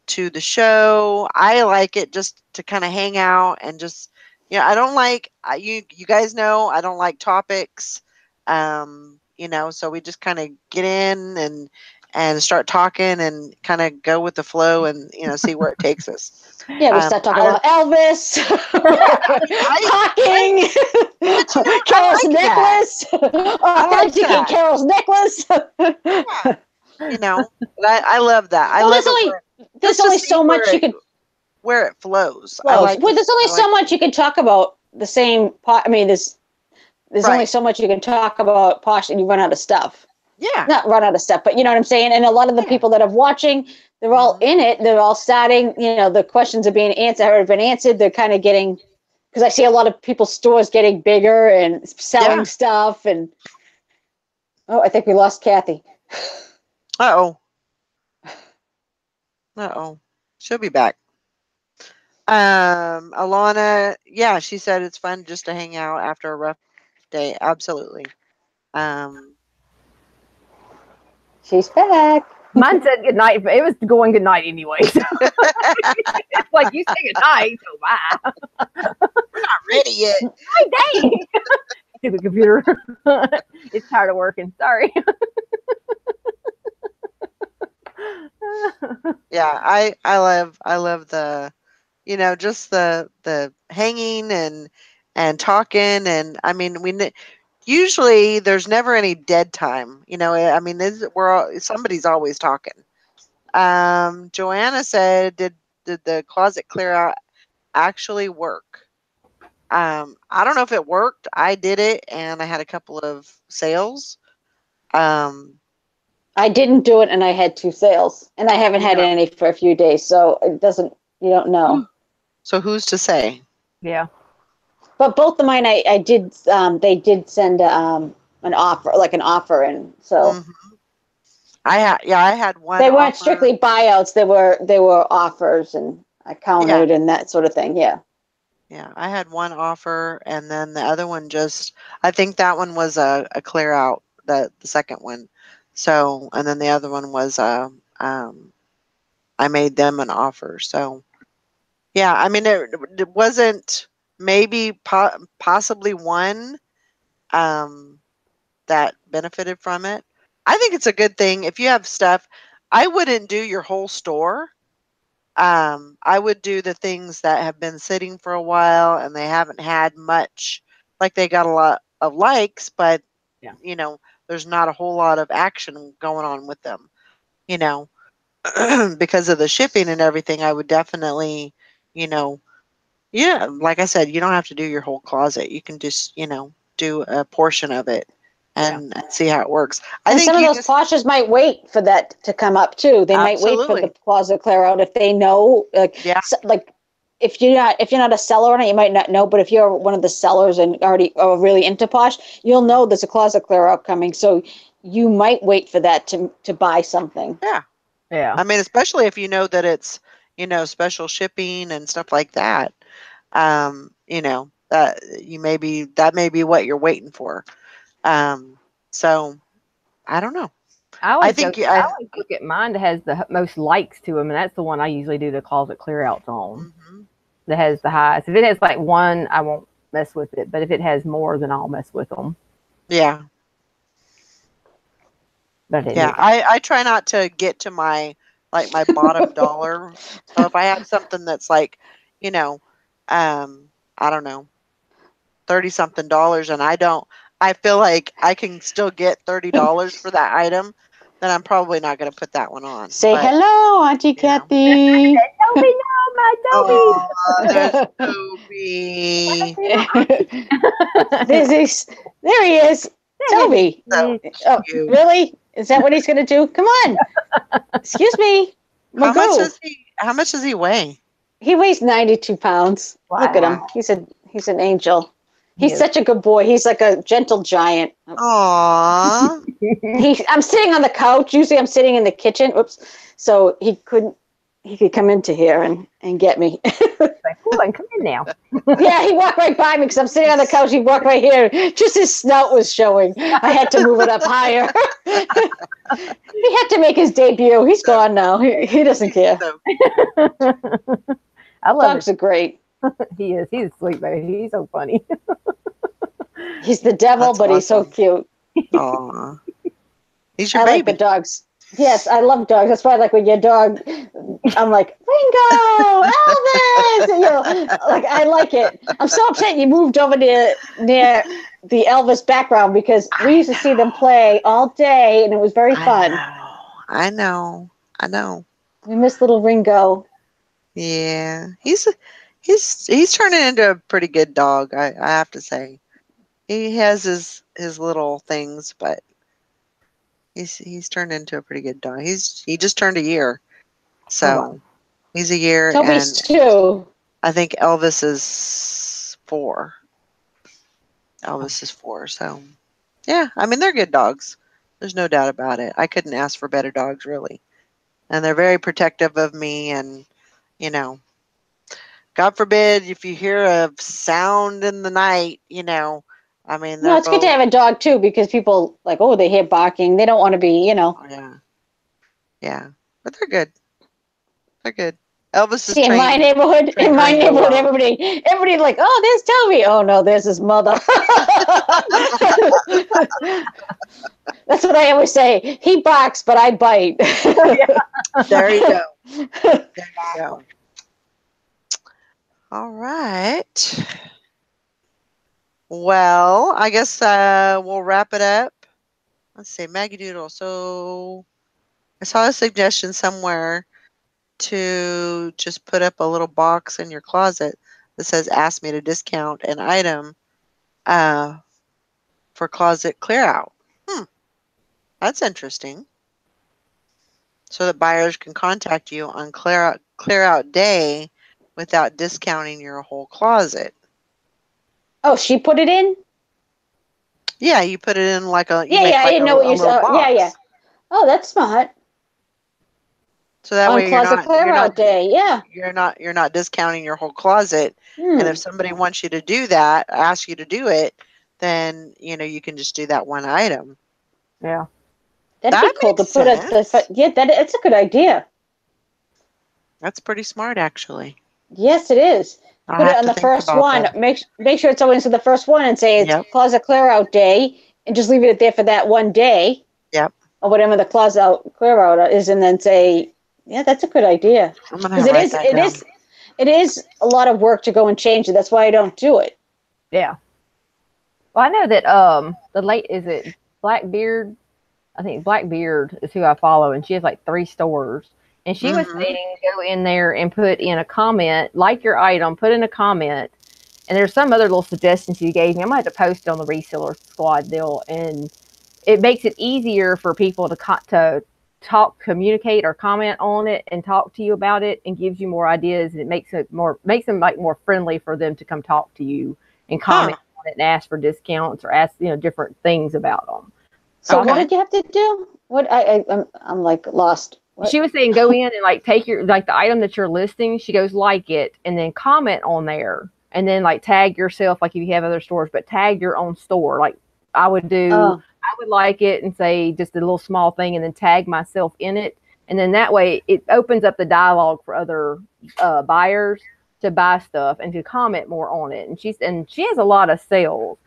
to the show, I like it just to kind of hang out and just, I don't like, you guys know, I don't like topics, so we just kind of get in and start talking and kind of go with the flow and, see where it takes us. Yeah, we start talking about Elvis, talking, Carol's necklace, authentic Carol's necklace. I love that. I love there's only so much you can where it flows. Well, there's only so much you can talk about the same. I mean, there's only so much you can talk about Posh, and you run out of stuff. Yeah. Not run out of stuff, but you know what I'm saying? And a lot of the people that are watching, they're all in it. They're all starting, the questions are being answered. They're kind of getting, because I see a lot of people's stores getting bigger and selling stuff. And, I think we lost Kathy. Uh-oh. She'll be back. Alana, she said it's fun just to hang out after a rough day. Absolutely. She's back. Mine said good night, but it was going good night anyway. So. It's like you say good night, so bye. We're not ready yet. Hey, dang! Stupid computer. It's tired of working. Sorry. Yeah, I love the, just the hanging and talking, and I mean usually there's never any dead time. I mean somebody's always talking. Joanna said, did the closet clear out actually work? I don't know if it worked. I did it and I had a couple of sales. Um, I didn't do it, and I had 2 sales, and I haven't had yeah. any for a few days, so it doesn't. You don't know. So who's to say? Yeah. But both of mine, I did. They did send an offer, like an offer, and so Hmm. I had one they weren't offer. strictly buyouts. They were offers, and I Yeah, countered and that sort of thing. Yeah. yeah. I had one offer, and then the other one just. I think that one was a clear out. The second one. So, and then the other one was I made them an offer. So, yeah. I mean, it wasn't maybe possibly one um that benefited from it. I think it's a good thing if you have stuff. I wouldn't do your whole store. I would do the things that have been sitting for a while and they haven't had much, like they got a lot of likes, but Yeah. there's not a whole lot of action going on with them. You know, because of the shipping and everything, I would definitely, you know, yeah, like I said, you don't have to do your whole closet. You can just, do a portion of it Yeah. and see how it works. I And think some of you those just poshes might wait for that to come up too. They might wait for the absolutely, closet clear out if they know, yeah, like if you're not a seller on it, you might not know. But if you're one of the sellers and already are really into posh, you'll know there's a closet clear out coming. So you might wait for that to buy something. yeah. Yeah. I mean, especially if you know that it's, special shipping and stuff like that. That may be what you're waiting for. Um, so I don't know. I I always go. think I always look at mine that has the most likes to them, and that's the one I usually do the closet clear outs on. mhm. That has the highest. If it has like one, I won't mess with it. But if it has more, then I'll mess with them. Yeah, But I yeah. didn't. I try not to get to my bottom dollar. So if I have something that's like, you know, I don't know, 30 something dollars, and I feel like I can still get $30 for that item, then I'm probably not going to put that one on. Say But, hello, Auntie you know, Kathy. Toby, no, my oh, Toby. there's Toby. There he is, Toby. So Oh, cute. really? Is that what he's going to do? Come on. Excuse me, Magoo. How much does he weigh? He weighs 92 pounds. Look at him. Wow. He's an angel. He He's is. such a good boy. He's like a gentle giant. Aw. I'm sitting on the couch. Usually I'm sitting in the kitchen. Oops. So he could come into here and get me. Like, cool, and come in now. Yeah, he walked right by me because I'm sitting on the couch. He walked right here. Just his snout was showing. I had to move it up higher. He had to make his debut. He's gone now. He doesn't care. So I love Dogs it. are great. He is. He's a sweet baby. He's so funny. He's the devil, that's but he's so awesome. cute. Aw. He's your I like the baby. dogs. Yes, I love dogs. That's why, like, when your dog, I'm like, Ringo, Elvis. Like, I like it. I'm so upset you moved over near the Elvis background because we used to see them play all day, and it was very I fun. know. I know. I know. We miss little Ringo. Yeah. He's turning into a pretty good dog, I have to say. He has his little things, but he's turned into a pretty good dog. He just turned a year. Oh wow. So he's a year, Toby's and 2. I think Elvis is 4. Elvis is 4. So yeah, I mean they're good dogs. There's no doubt about it. I couldn't ask for better dogs, really. And they're very protective of me, and you know, God forbid if you hear a sound in the night, I mean No, they're it's good to both. have a dog too because people like, oh, they hear barking. They don't want to be. Oh, yeah. Yeah, but they're good. They're good. Elvis is See, in my neighborhood, well. everybody like, oh, there's Toby. Oh no, there's his mother. That's what I always say. He barks, but I bite. There you go. There you go. All right. Well, I guess we'll wrap it up. Let's see, Maggie Doodle. So I saw a suggestion somewhere to just put up a little box in your closet that says "Ask me to discount an item for closet clear out." That's interesting. So that buyers can contact you on clear out day without discounting your whole closet. Oh, she put it in? Yeah, you put it in like a Yeah, I didn't know what you said. Yeah. Oh, that's smart. So that On way closet clear out day, yeah. You're not discounting your whole closet. And if somebody wants you to do that, ask you to do it, then you can just do that one item. Yeah. That'd be cool to put that's a good idea. That's pretty smart, actually. Yes, it is. Put it on the first one. Make sure it's always the first one and say it's closet clear out day, and just leave it there for that one day. Yep. Or whatever the closet clear out is, and then say, yeah, that's a good idea. Because it is a lot of work to go and change it. That's why I don't do it. Yeah. Well, I know that is it Blackbeard? I think Blackbeard is who I follow, and she has like 3 stores. And she was saying go in there and put in a comment, like your item, put in a comment. And there's some other little suggestions she gave me. I might have to post it on the Reseller Squad deal. And it makes it easier for people to talk, communicate, or comment on it and talk to you about it, and gives you more ideas. And it makes them like more friendly for them to come talk to you and comment on it and ask for discounts or ask different things about them. So what did you have to do? What I'm like lost. What? She was saying go in and like take your the item that you're listing. She goes like it and then comment on there and then like tag yourself like if you have other stores, but tag your own store. Like I would do, I would like it and say just a little small thing and then tag myself in it. And then that way it opens up the dialogue for other buyers to buy stuff and to comment more on it. And she has a lot of sales.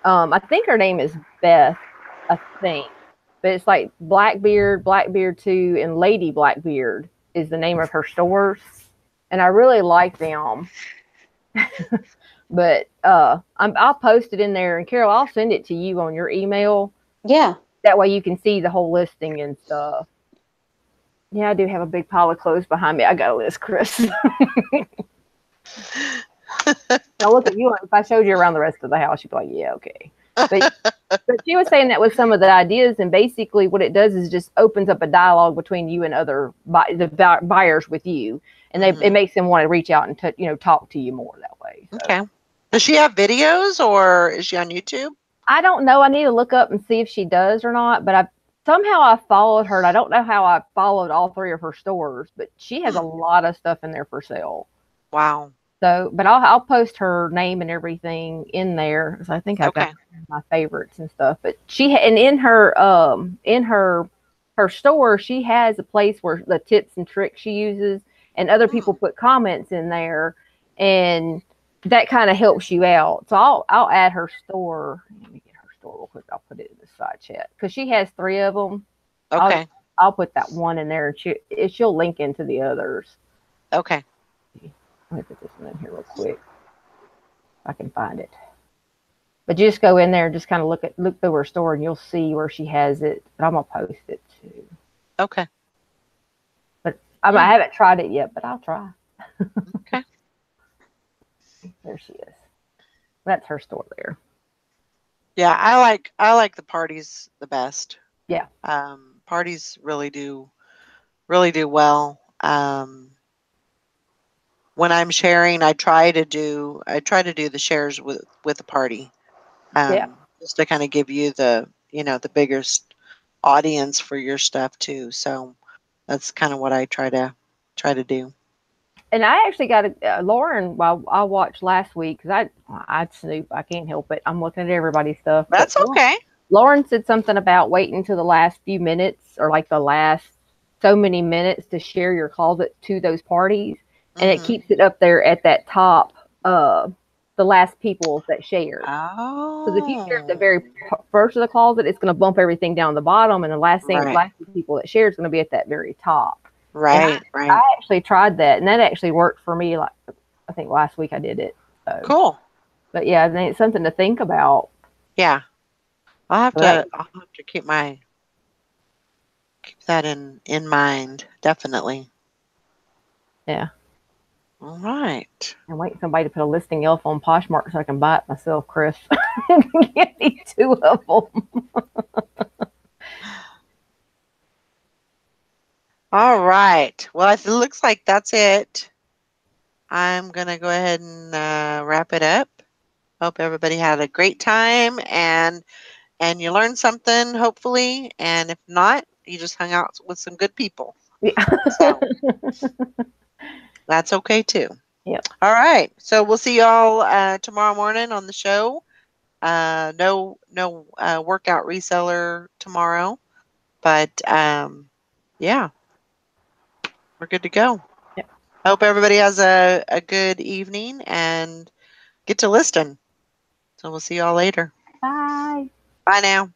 I think her name is Beth, I think. But it's like Blackbeard 2, and Lady Blackbeard is the name of her stores. And I really like them. But I'll post it in there. And Carol, I'll send it to you on your email. Yeah. That way you can see the whole listing and stuff. Yeah, I do have a big pile of clothes behind me. I got a list, Chris. Now look at you. If I showed you around the rest of the house, you'd be like, yeah, okay. But she was saying that was some of the ideas, and basically what it does is just opens up a dialogue between you and other buyers with you, and it makes them want to reach out and talk to you more that way. So. Okay. Does she have videos, or is she on YouTube? I don't know. I need to look up and see if she does or not. But somehow I followed her, and I don't know how I followed all 3 of her stores, but she has a lot of stuff in there for sale. Wow. So, but I'll post her name and everything in there because I think I've got my favorites and stuff. But in her store, she has a place where the tips and tricks she uses, and other people put comments in there, and that kind of helps you out. So I'll add her store. Let me get her store real quick. I'll put it in the side chat because she has 3 of them. Okay. I'll put that one in there. She'll link into the others. Okay. Let me put this one in here real quick. If I can find it. But just go in there and just kind of look through her store and you'll see where she has it. But I'm going to post it too. Okay. But I haven't tried it yet, but I'll try. Okay. There she is. That's her store there. Yeah, I like the parties the best. Yeah. Parties really do well. When I'm sharing, I try to do the shares with the party. Just to kind of give you the biggest audience for your stuff too. So that's kind of what I try to do. And I actually got Lauren. Well, I watched last week because I snoop. I can't help it. I'm looking at everybody's stuff. That's okay. Lauren said something about waiting to the last few minutes or like the last so many minutes to share your closet to those parties, and it Mhm. keeps it up there at that top, the last people that shared. Because if you share at the very Oh. first of the closet, it's going to bump everything down the bottom, and the Right. last people that share is going to be at that very top. And Right. I Right. actually tried that, and that actually worked for me. Like I think last week I did it. So, Cool. but yeah, I think it's something to think about. Yeah. I'll have So that, to keep that in mind. Definitely. yeah. All right. I'm waiting somebody to put a listing elf on Poshmark so I can buy it myself, Chris. And get me 2 of them. All right. Well, it looks like that's it. I'm going to go ahead and wrap it up. Hope everybody had a great time and you learned something, hopefully. And if not, you just hung out with some good people. Yeah. So that's okay too. Yep. All right. So we'll see y'all tomorrow morning on the show. No workout reseller tomorrow, but yeah, we're good to go. Yep. Hope everybody has a good evening and get to listing. So we'll see y'all later. Bye. Bye now.